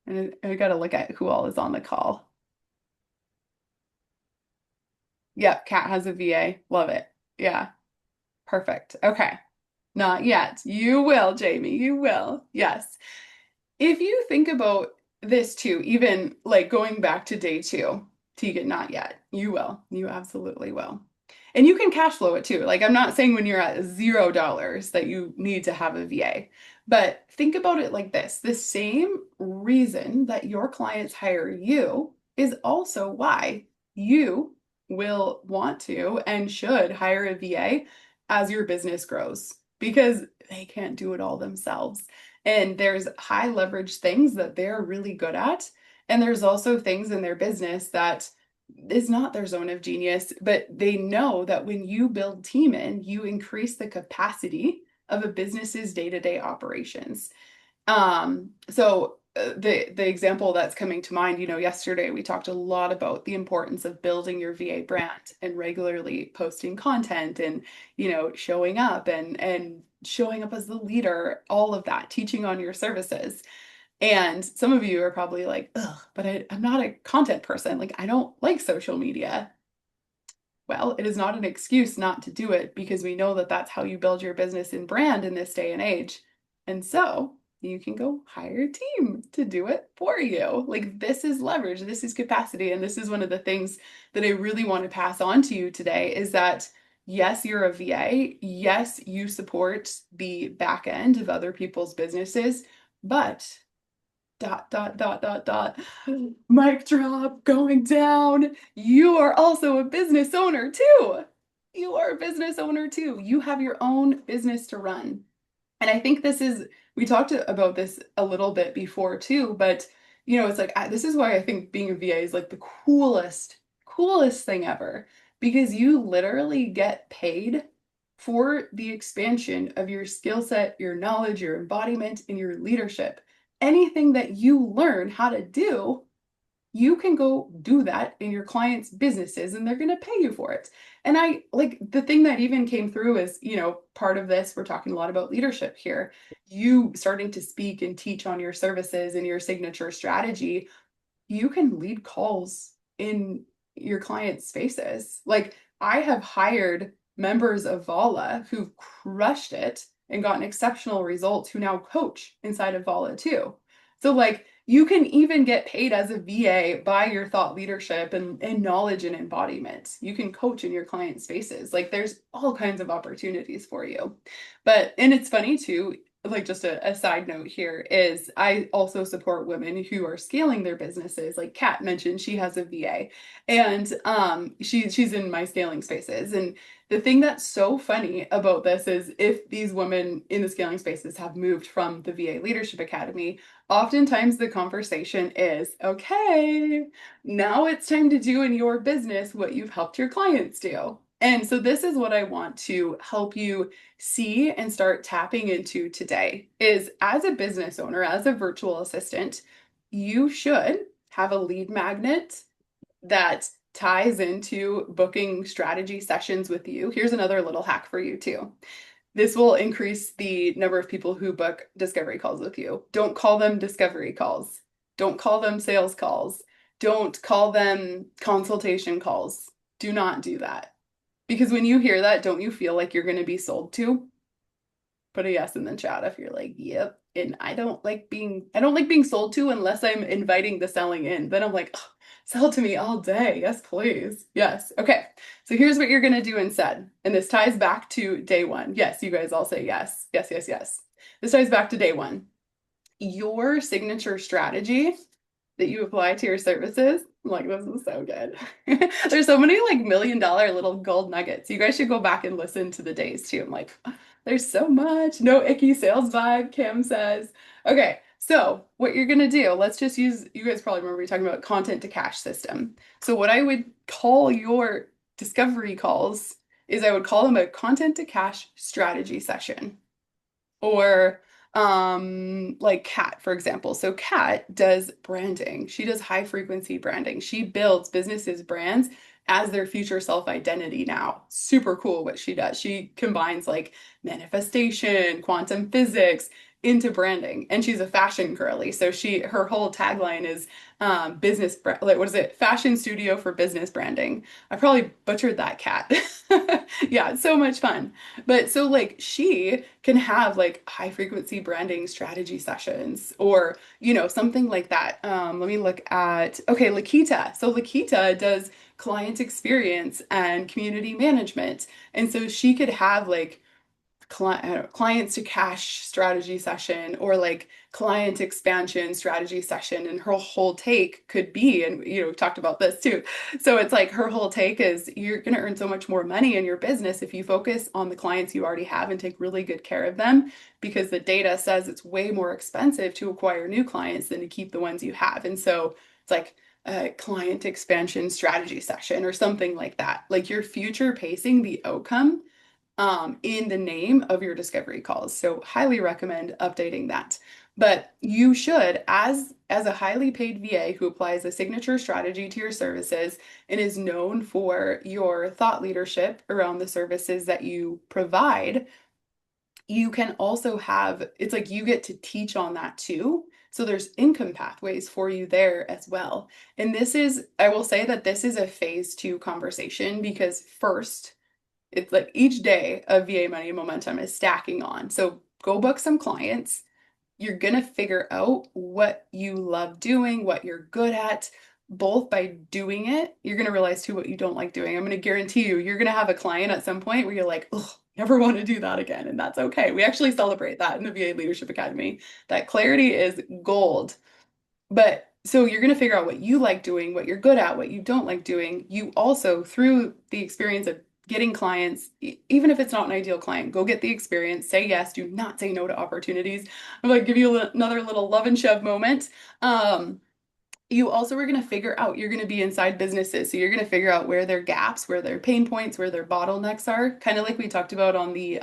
And I got to look at who all is on the call. Yep, Kat has a VA. Love it. Yeah, perfect. Okay. Not yet. You will, Jamie. You will. Yes. If you think about this too, even like going back to day two, Tegan, not yet. You will. You absolutely will. And you can cash flow it too. Like, I'm not saying when you're at $0 that you need to have a VA, but think about it like this. The same reason that your clients hire you is also why you will want to and should hire a VA as your business grows, because they can't do it all themselves. And there's high leverage things that they're really good at. And there's also things in their business that is not their zone of genius, but they know that when you build team in, you increase the capacity of a business's day-to-day operations. So the example that's coming to mind, yesterday we talked a lot about the importance of building your VA brand and regularly posting content and, showing up and showing up as the leader, all of that, teaching on your services. And some of you are probably like, ugh, but I'm not a content person. Like, I don't like social media. Well, it is not an excuse not to do it, because we know that that's how you build your business and brand in this day and age. And so you can go hire a team to do it for you. Like, this is leverage, this is capacity. And this is one of the things that I really want to pass on to you today is that yes, you're a VA. Yes, you support the back end of other people's businesses, but dot, dot, dot, dot, dot. Mic drop going down. You are also a business owner too. You are a business owner too. You have your own business to run. And I think we talked about this a little bit before too, but it's like, this is why I think being a VA is like the coolest thing ever, because you literally get paid for the expansion of your skill set, your knowledge, your embodiment, and your leadership. Anything that you learn how to do, you can go do that in your clients' businesses and they're going to pay you for it. And I like the thing that even came through is, part of this, we're talking a lot about leadership here. You starting to speak and teach on your services and your signature strategy, you can lead calls in your clients' spaces. Like I have hired members of Vala who've crushed it and gotten exceptional results who now coach inside of Vala too. So like you can even get paid as a VA by your thought leadership and knowledge and embodiment. You can coach in your client spaces. Like there's all kinds of opportunities for you. And it's funny too, like just a side note here is I also support women who are scaling their businesses. Like Kat mentioned, she has a VA and she's in my scaling spaces. And the thing that's so funny about this is if these women in the scaling spaces have moved from the VA Leadership Academy, oftentimes the conversation is, okay, now it's time to do in your business what you've helped your clients do. And so this is what I want to help you see and start tapping into today is as a business owner, as a virtual assistant, you should have a lead magnet that ties into booking strategy sessions with you. Here's another little hack for you too. This will increase the number of people who book discovery calls with you. Don't call them discovery calls. Don't call them sales calls. Don't call them consultation calls. Do not do that. Because when you hear that, don't you feel like you're going to be sold to? Put a yes in the chat if you're like, yep. And I don't like being sold to unless I'm inviting the selling in. Then I'm like, oh, sell to me all day. Yes, please. Yes. Okay. So here's what you're going to do instead. And this ties back to day one. Yes, you guys all say yes. Yes, yes, yes. This ties back to day one. Your signature strategy that you apply to your services. I'm like, this is so good. There's so many like $1 million little gold nuggets. You guys should go back and listen to the days too. I'm like, there's so much. No icky sales vibe, Kim says. Okay, so what you're gonna do, let's just use, you guys probably remember me talking about content to cash system. So what I would call your discovery calls is I would call them a content to cash strategy session. Or like Kat, for example. So Kat does branding. She does high frequency branding. She builds businesses brands as their future self identity now. Super cool what she does. She combines like manifestation, quantum physics into branding, and she's a fashion girly. So her whole tagline is like what is it? Fashion studio for business branding. I probably butchered that, Kat. Yeah, it's so much fun. But so like she can have like high frequency branding strategy sessions or, something like that. Let me look at, okay, Lakita. So Lakita does client experience and community management. And so she could have like clients to cash strategy session or like client expansion strategy session, and her whole take could be, and we've talked about this too, so it's like her whole take is you're going to earn so much more money in your business if you focus on the clients you already have and take really good care of them, because the data says it's way more expensive to acquire new clients than to keep the ones you have. And so it's like a client expansion strategy session or something like that, like you're future pacing the outcome in the name of your discovery calls. So highly recommend updating that. But you should, as a highly paid VA who applies a signature strategy to your services and is known for your thought leadership around the services that you provide, you can also have, it's like you get to teach on that too. So there's income pathways for you there as well. And I will say that this is a phase 2 conversation, because first, it's like each day of VA Money and Momentum is stacking on. So go book some clients. You're going to figure out what you love doing, what you're good at, both by doing it. You're going to realize too what you don't like doing. I'm going to guarantee you're going to have a client at some point where you're like, oh, never want to do that again. And that's okay. We actually celebrate that in the VA Leadership Academy. That clarity is gold. But so you're going to figure out what you like doing, what you're good at, what you don't like doing. You also, through the experience of getting clients, even if it's not an ideal client, go get the experience, say yes, do not say no to opportunities. I'm going to give you another little love and shove moment. You also are going to figure out, you're going to be inside businesses. So you're going to figure out where their gaps, where their pain points, where their bottlenecks are, kind of like we talked about on the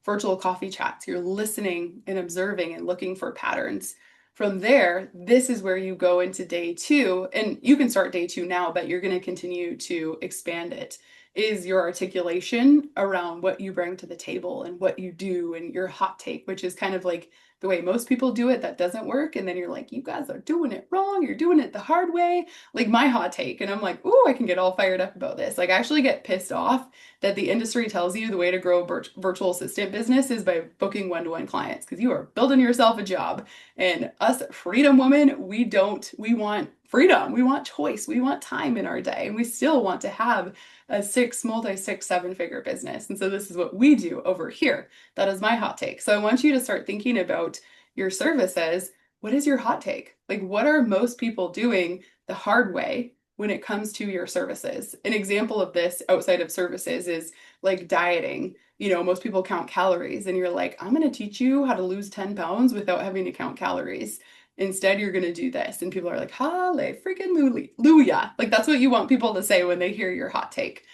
virtual coffee chats. You're listening and observing and looking for patterns. From there, this is where you go into day two, and you can start day two now, but you're going to continue to expand it. Is your articulation around what you bring to the table and what you do and your hot take, which is kind of like the way most people do it that doesn't work. And then you're like, you guys are doing it wrong. You're doing it the hard way. Like my hot take. And I'm like, ooh, I can get all fired up about this. Like I actually get pissed off that the industry tells you the way to grow a virtual assistant business is by booking one-to-one clients because you are building yourself a job. And us freedom women, we want freedom. We want choice. We want time in our day. And we still want to have a multi-six, seven-figure business. And so this is what we do over here. That is my hot take. So I want you to start thinking about your services. What is your hot take? Like, what are most people doing the hard way when it comes to your services? An example of this outside of services is like dieting. Most people count calories, and you're like, I'm going to teach you how to lose 10 pounds without having to count calories. Instead, you're going to do this. And people are like, "Hallelujah, freaking Luya." Like, that's what you want people to say when they hear your hot take.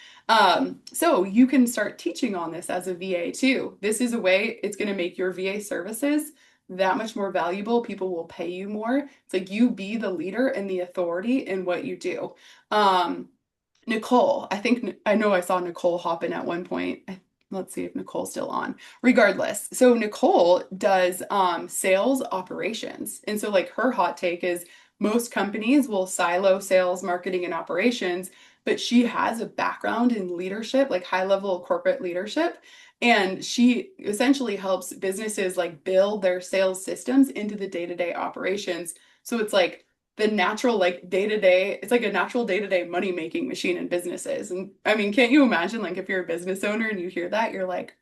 So you can start teaching on this as a VA too. This is a way it's going to make your VA services that much more valuable. People will pay you more. It's like you be the leader and the authority in what you do. Nicole, I know I saw Nicole hop in at one point. Let's see if Nicole's still on. Regardless, so Nicole does sales operations. And so like her hot take is most companies will silo sales, marketing, and operations, but she has a background in leadership, like high-level corporate leadership. And she essentially helps businesses like build their sales systems into the day-to-day operations. So it's like the natural like day-to-day, it's like a natural day-to-day money-making machine in businesses. And I mean, can't you imagine like if you're a business owner and you hear that, you're like,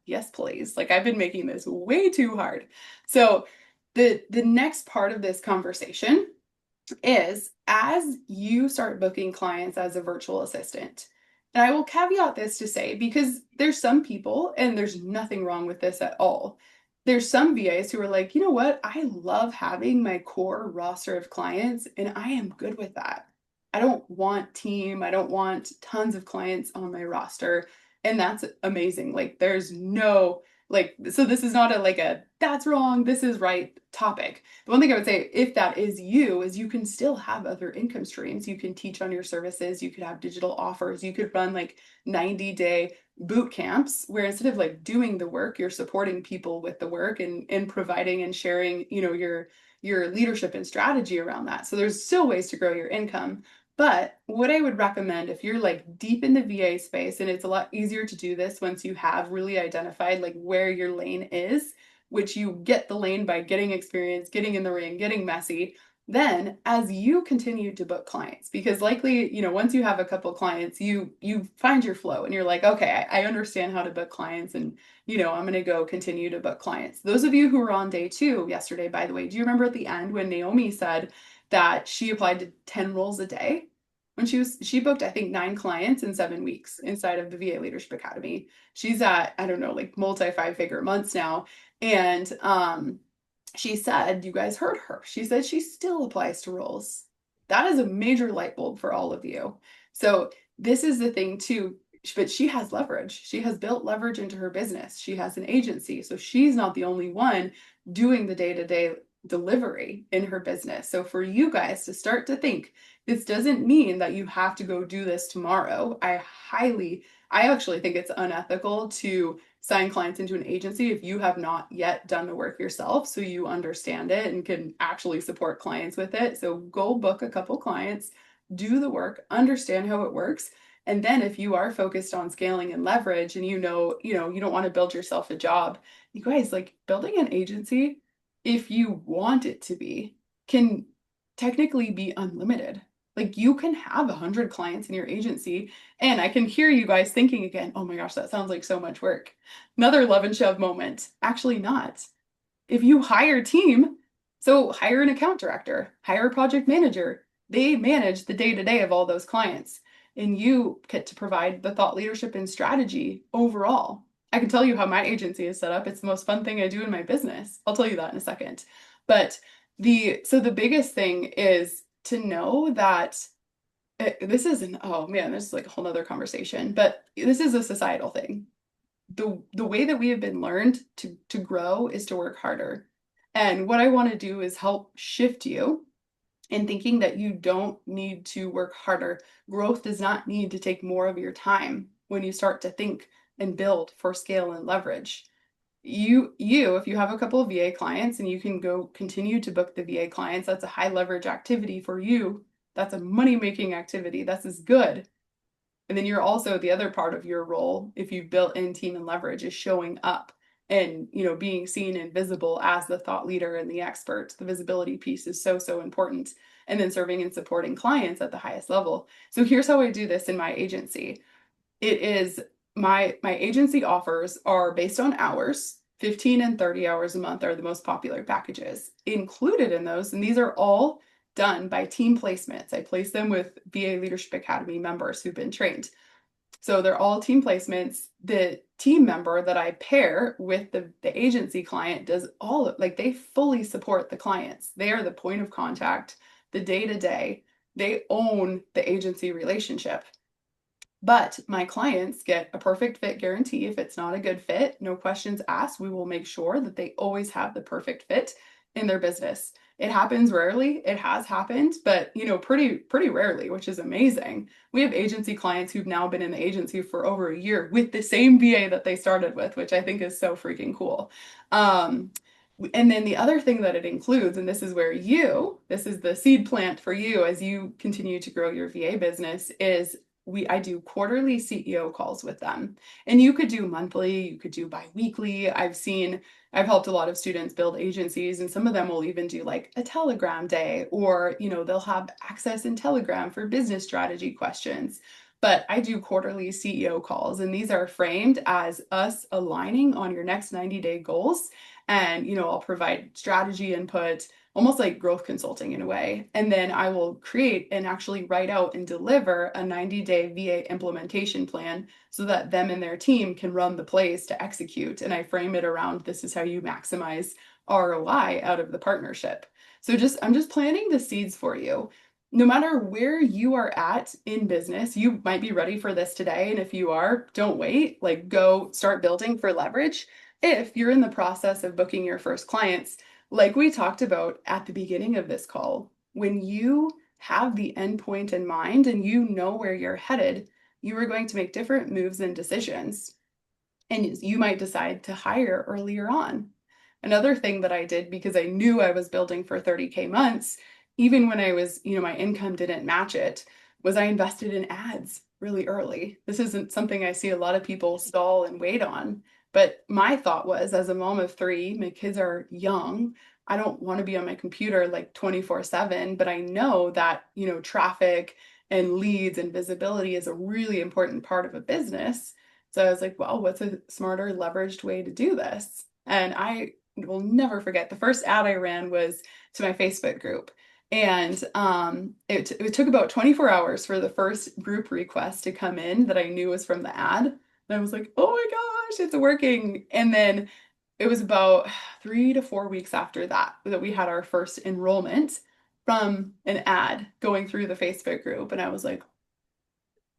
yes, please. Like I've been making this way too hard. So the next part of this conversation is as you start booking clients as a virtual assistant. And I will caveat this to say, because there's some people, and there's nothing wrong with this at all, there's some VAs who are like, you know what? I love having my core roster of clients and I am good with that. I don't want team. I don't want tons of clients on my roster. And that's amazing. Like there's no like, so this is not a that's wrong, this is right topic. The one thing I would say, if that is you, is you can still have other income streams. You can teach on your services. You could have digital offers. You could run like 90-day boot camps where instead of like doing the work, you're supporting people with the work and providing and sharing, your leadership and strategy around that. So there's still ways to grow your income. But what I would recommend if you're like deep in the VA space, and it's a lot easier to do this once you have really identified like where your lane is, which you get the lane by getting experience, getting in the ring, getting messy. Then as you continue to book clients, because likely, once you have a couple clients, you find your flow and you're like, okay, I understand how to book clients and, I'm going to go continue to book clients. Those of you who were on day two yesterday, by the way, do you remember at the end when Naomi said that she applied to 10 roles a day? When she booked, I think 9 clients in 7 weeks inside of the VA Leadership Academy. She's at, I don't know, like multi 5-figure months now. And she said, you guys heard her. She said she still applies to roles. That is a major light bulb for all of you. So this is the thing too, but she has leverage. She has built leverage into her business. She has an agency. So she's not the only one doing the day-to-day delivery in her business. So for you guys to start to think, this doesn't mean that you have to go do this tomorrow. I actually think it's unethical to sign clients into an agency if you have not yet done the work yourself so you understand it and can actually support clients with it. So go book a couple clients, do the work, understand how it works. And then if you are focused on scaling and leverage and you don't want to build yourself a job, you guys, like building an agency, if you want it to be, can technically be unlimited. Like you can have 100 clients in your agency, and I can hear you guys thinking again, oh my gosh, that sounds like so much work. Another love and shove moment. Actually not. If you hire a team, so hire an account director, hire a project manager, they manage the day-to-day of all those clients, and you get to provide the thought leadership and strategy overall. I can tell you how my agency is set up. It's the most fun thing I do in my business. I'll tell you that in a second. But the biggest thing is to know that this isn't, oh man, this is like a whole nother conversation, but this is a societal thing. The way that we have been learned to grow is to work harder. And what I want to do is help shift you in thinking that you don't need to work harder. Growth does not need to take more of your time when you start to think and build for scale and leverage. If you have a couple of VA clients and you can go continue to book the VA clients, that's a high leverage activity for you. That's a money making activity. That's as good. And then you're also the other part of your role, if you've built in team and leverage, is showing up and being seen and visible as the thought leader and the expert. The visibility piece is so important. And then serving and supporting clients at the highest level. So here's how I do this in my agency. It is my agency offers are based on hours. 15 and 30 hours a month are the most popular packages. Included in those, and these are all done by team placements. I place them with VA Leadership Academy members who've been trained. So they're all team placements. The team member that I pair with the agency client does they fully support the clients. They are the point of contact, the day to day. They own the agency relationship. But my clients get a perfect fit guarantee. If it's not a good fit, no questions asked. We will make sure that they always have the perfect fit in their business. It happens rarely. It has happened, but pretty rarely, which is amazing. We have agency clients who've now been in the agency for over a year with the same VA that they started with, which I think is so freaking cool. And then the other thing that it includes, and this is the seed plant for you as you continue to grow your VA business, is I do quarterly CEO calls with them. And you could do monthly, you could do bi-weekly. I've helped a lot of students build agencies, and some of them will even do like a Telegram day, or they'll have access in Telegram for business strategy questions. But I do quarterly CEO calls, and these are framed as us aligning on your next 90-day goals. And I'll provide strategy input, almost like growth consulting in a way. And then I will create and actually write out and deliver a 90-day VA implementation plan so that them and their team can run the plays to execute. And I frame it around, this is how you maximize ROI out of the partnership. So I'm just planting the seeds for you. No matter where you are at in business, you might be ready for this today. And if you are, don't wait, go start building for leverage. If you're in the process of booking your first clients, like we talked about at the beginning of this call, when you have the endpoint in mind and you know where you're headed, you are going to make different moves and decisions. And you might decide to hire earlier on. Another thing that I did, because I knew I was building for 30K months, even when I was, my income didn't match it, was I invested in ads really early. This isn't something I see a lot of people stall and wait on. But my thought was, as a mom of 3, my kids are young. I don't want to be on my computer 24/7, but I know that, traffic and leads and visibility is a really important part of a business. So I was like, well, what's a smarter leveraged way to do this? And I will never forget the first ad I ran was to my Facebook group. And it took about 24 hours for the first group request to come in that I knew was from the ad. And I was like, oh my gosh, it's working. And then it was about 3 to 4 weeks after that we had our first enrollment from an ad going through the Facebook group. And I was like,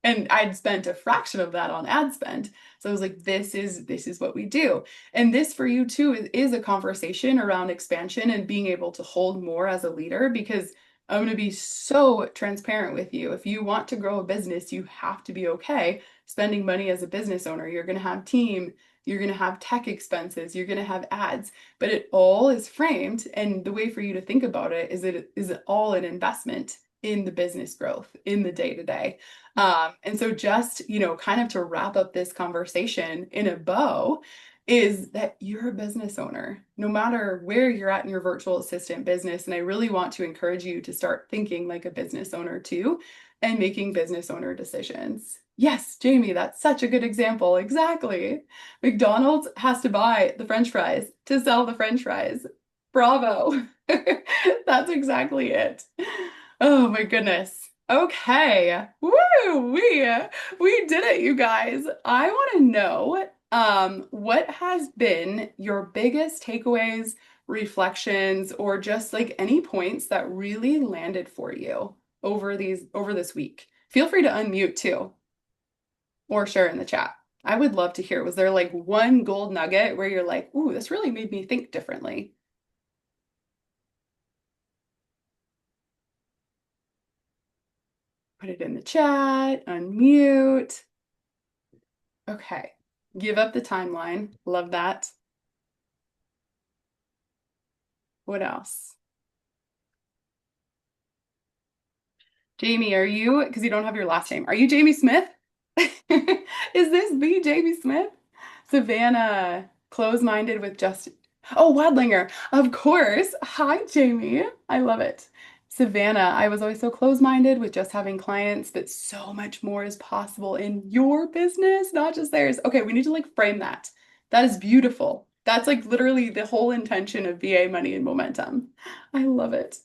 and I'd spent a fraction of that on ad spend. So I was like, this is what we do. And this for you too is a conversation around expansion and being able to hold more as a leader, because I'm going to be so transparent with you. If you want to grow a business, you have to be okay spending money as a business owner. You're going to have team, you're going to have tech expenses, you're going to have ads, but it all is framed. And the way for you to think about it is it all an investment in the business growth, in the day to day. And so just, kind of to wrap up this conversation in a bow, is that you're a business owner, no matter where you're at in your virtual assistant business. And I really want to encourage you to start thinking like a business owner too, and making business owner decisions. Yes, Jamie, that's such a good example. Exactly. McDonald's has to buy the French fries to sell the French fries. Bravo. That's exactly it. Oh my goodness. Okay. Woo! We did it, you guys. I want to know what has been your biggest takeaways, reflections, or just any points that really landed for you over this week. Feel free to unmute too, or share in the chat. I would love to hear. Was there one gold nugget where you're like, ooh, this really made me think differently? Put it in the chat, unmute. Okay. Give up the timeline. Love that. What else? Jamie, are you, because you don't have your last name, are you Jamie Smith? Is this the Jamie Smith? Savannah, close-minded with just, oh, Wadlinger, of course. Hi, Jamie. I love it. Savannah, I was always so close-minded with just having clients, but so much more is possible in your business, not just theirs. Okay, we need to like frame that. That is beautiful. That's like literally the whole intention of VA Money and Momentum. I love it.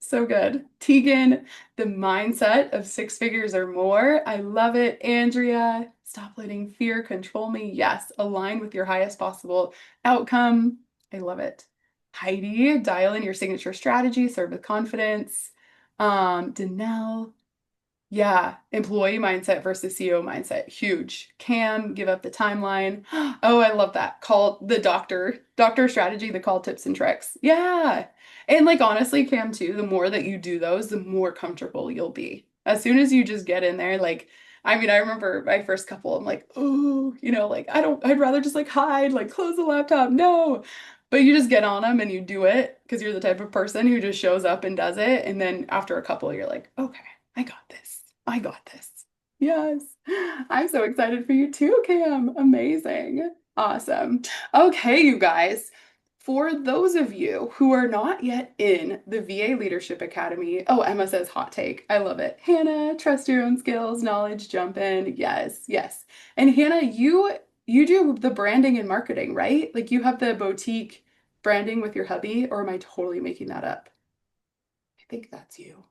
So good. Tegan, the mindset of six figures or more. I love it. Andrea, stop letting fear control me. Yes, align with your highest possible outcome. I love it. Heidi, dial in your signature strategy, serve with confidence. Danelle, yeah, employee mindset versus CEO mindset. Huge. Cam, give up the timeline. Oh, I love that. Call the doctor strategy, the call tips and tricks. Yeah. And like honestly, Cam too, the more that you do those, the more comfortable you'll be. As soon as you just get in there, like, I mean, I remember my first couple, I'm like, oh, like I'd rather just like hide, like close the laptop. No. But you just get on them and you do it because you're the type of person who just shows up and does it. And then after a couple, you're like, okay, I got this. I got this. Yes. I'm so excited for you too, Cam. Amazing. Awesome. Okay, you guys. For those of you who are not yet in the VA Leadership Academy, oh, Emma says hot take. I love it. Hannah, trust your own skills, knowledge, jump in. Yes, yes. And Hannah, you do the branding and marketing, right? Like you have the boutique branding with your hubby, or am I totally making that up? I think that's you.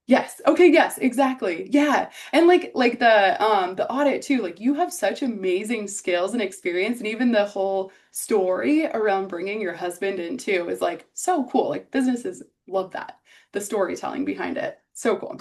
Yes. Okay, yes, exactly. Yeah. And like the audit too, like you have such amazing skills and experience and even the whole story around bringing your husband in too is like so cool. Like businesses love that. The storytelling behind it. So cool.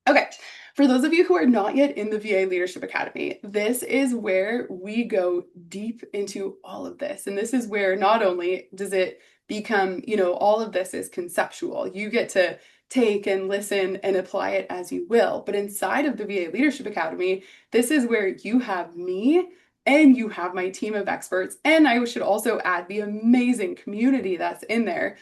Okay. For those of you who are not yet in the VA Leadership Academy, this is where we go deep into all of this. And this is where not only does it become, all of this is conceptual. You get to take and listen and apply it as you will. But inside of the VA Leadership Academy, this is where you have me and you have my team of experts. And I should also add the amazing community that's in there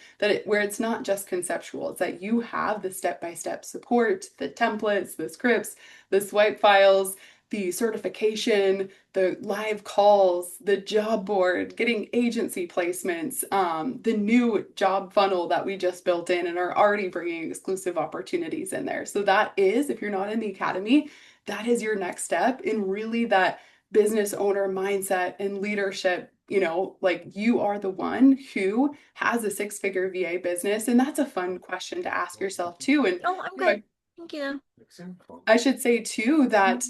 where it's not just conceptual, it's that you have the step-by-step support, the templates, the scripts, the swipe files, the certification, the live calls, the job board, getting agency placements, the new job funnel that we just built in and are already bringing exclusive opportunities in there. So that is, if you're not in the academy, that is your next step in really that business owner mindset and leadership. Like you are the one who has a six-figure VA business, and that's a fun question to ask yourself too. And Oh, I'm good. Thank you. I should say too that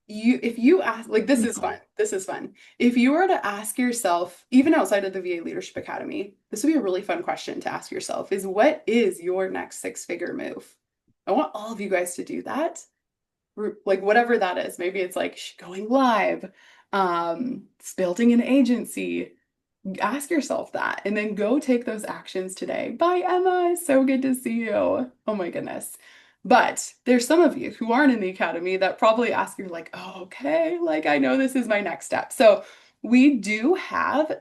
if you ask, like this is fun. This is fun. If you were to ask yourself, even outside of the VA Leadership Academy, this would be a really fun question to ask yourself is what is your next six-figure move? I want all of you guys to do that. Like whatever that is. Maybe it's like going live, it's building an agency. Ask yourself that and then go take those actions today. Bye, Emma. So good to see you. Oh my goodness. But there's some of you who aren't in the academy that probably ask you like, oh, okay, like I know this is my next step. So we do have,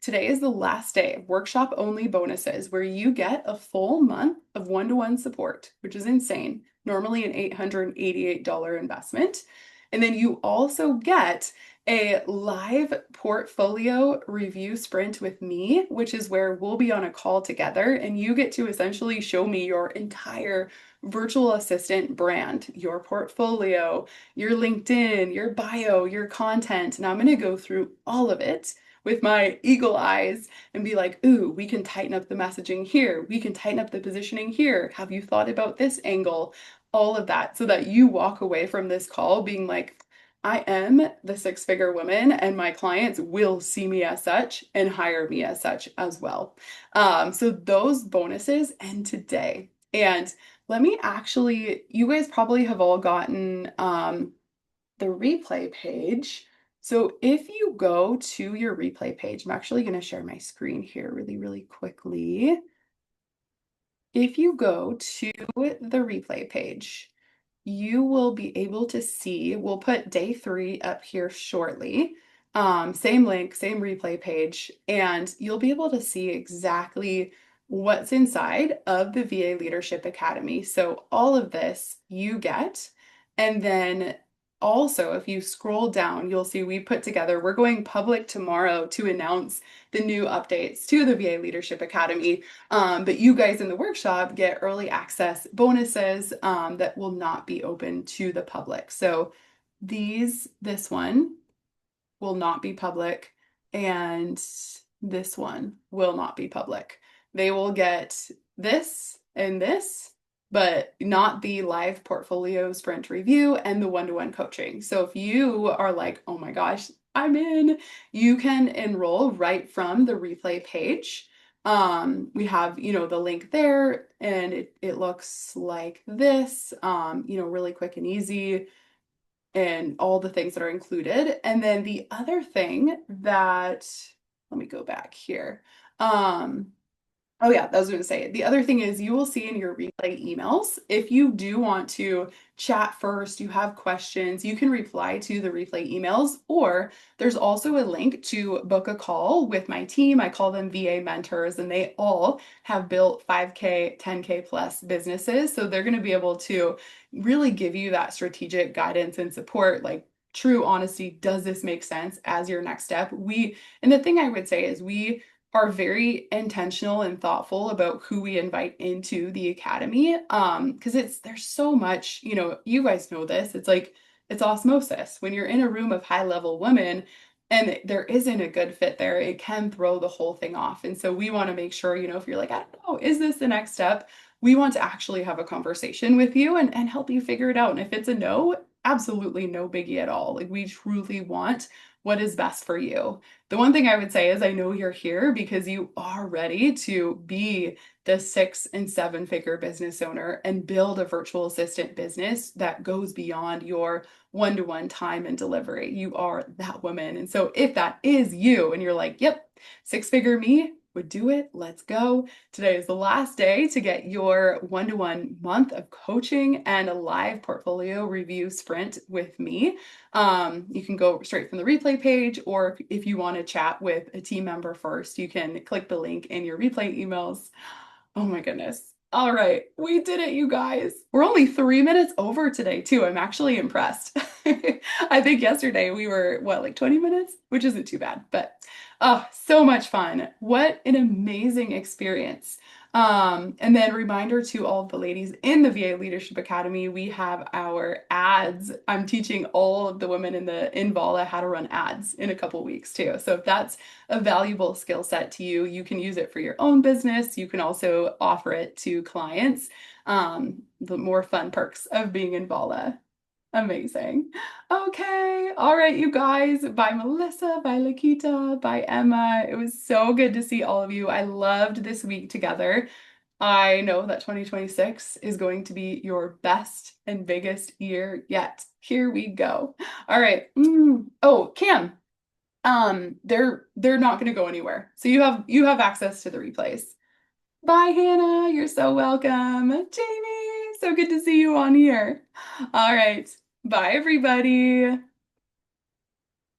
today is the last day of workshop only bonuses where you get a full month of one-to-one support, which is insane. Normally an $888 investment. And then you also get a live portfolio review sprint with me, which is where we'll be on a call together and you get to essentially show me your entire virtual assistant brand, your portfolio, your LinkedIn, your bio, your content. And I'm going to go through all of it with my eagle eyes and be like, ooh, we can tighten up the messaging here. We can tighten up the positioning here. Have you thought about this angle? All of that so that you walk away from this call being like, I am the six-figure woman and my clients will see me as such and hire me as such as well. So those bonuses end today. And let me actually, you guys probably have all gotten the replay page. So if you go to your replay page, I'm actually going to share my screen here really, really quickly. If you go to the replay page, you will be able to see, we'll put day 3 up here shortly. Same link, same replay page, and you'll be able to see exactly what's inside of the VA Leadership Academy. So all of this you get. And then also, if you scroll down, you'll see we put together, we're going public tomorrow to announce the new updates to the VA Leadership Academy. But you guys in the workshop get early access bonuses that will not be open to the public. So this one will not be public, and this one will not be public. They will get this and this, but not the live portfolio sprint review and the one-to-one coaching. So if you are like, oh my gosh, I'm in, you can enroll right from the replay page. We have, the link there, and it looks like this, really quick and easy, and all the things that are included. And then the other thing that, let me go back here. Oh yeah, that was going to say. The other thing is you will see in your replay emails, if you do want to chat first, you have questions, you can reply to the replay emails, or there's also a link to book a call with my team. I call them VA mentors, and they all have built 5K, 10K plus businesses. So they're going to be able to really give you that strategic guidance and support, like true honesty. Does this make sense as your next step? And the thing I would say is we are very intentional and thoughtful about who we invite into the academy. Because there's so much, you guys know this. It's like it's osmosis. When you're in a room of high level women and there isn't a good fit there, it can throw the whole thing off. And so we want to make sure, if you're like, I don't know, is this the next step? We want to actually have a conversation with you and help you figure it out. And if it's a no, absolutely no biggie at all. Like, we truly want what is best for you. The one thing I would say is I know you're here because you are ready to be the 6 and 7 figure business owner and build a virtual assistant business that goes beyond your one-to-one time and delivery. You are that woman. And so if that is you and you're like, yep, 6-figure me would do it, let's go. Today is the last day to get your one-to-one month of coaching and a live portfolio review sprint with me. You can go straight from the replay page, or if you want to chat with a team member first, you can click the link in your replay emails. Oh my goodness. All right, we did it, you guys. We're only 3 minutes over today, too. I'm actually impressed. I think yesterday we were, like 20 minutes, which isn't too bad, but oh, so much fun. What an amazing experience. And then reminder to all of the ladies in the VA Leadership Academy, we have our ads. I'm teaching all of the women in Vala how to run ads in a couple weeks too. So if that's a valuable skill set to you, you can use it for your own business. You can also offer it to clients. The more fun perks of being in Vala. Amazing. Okay. All right, you guys. Bye, Melissa. Bye, Lakita. Bye, Emma. It was so good to see all of you. I loved this week together. I know that 2026 is going to be your best and biggest year yet. Here we go. All right. Oh, Cam. They're not going to go anywhere. So you have access to the replays. Bye, Hannah. You're so welcome. Jamie, so good to see you on here. All right. Bye, everybody.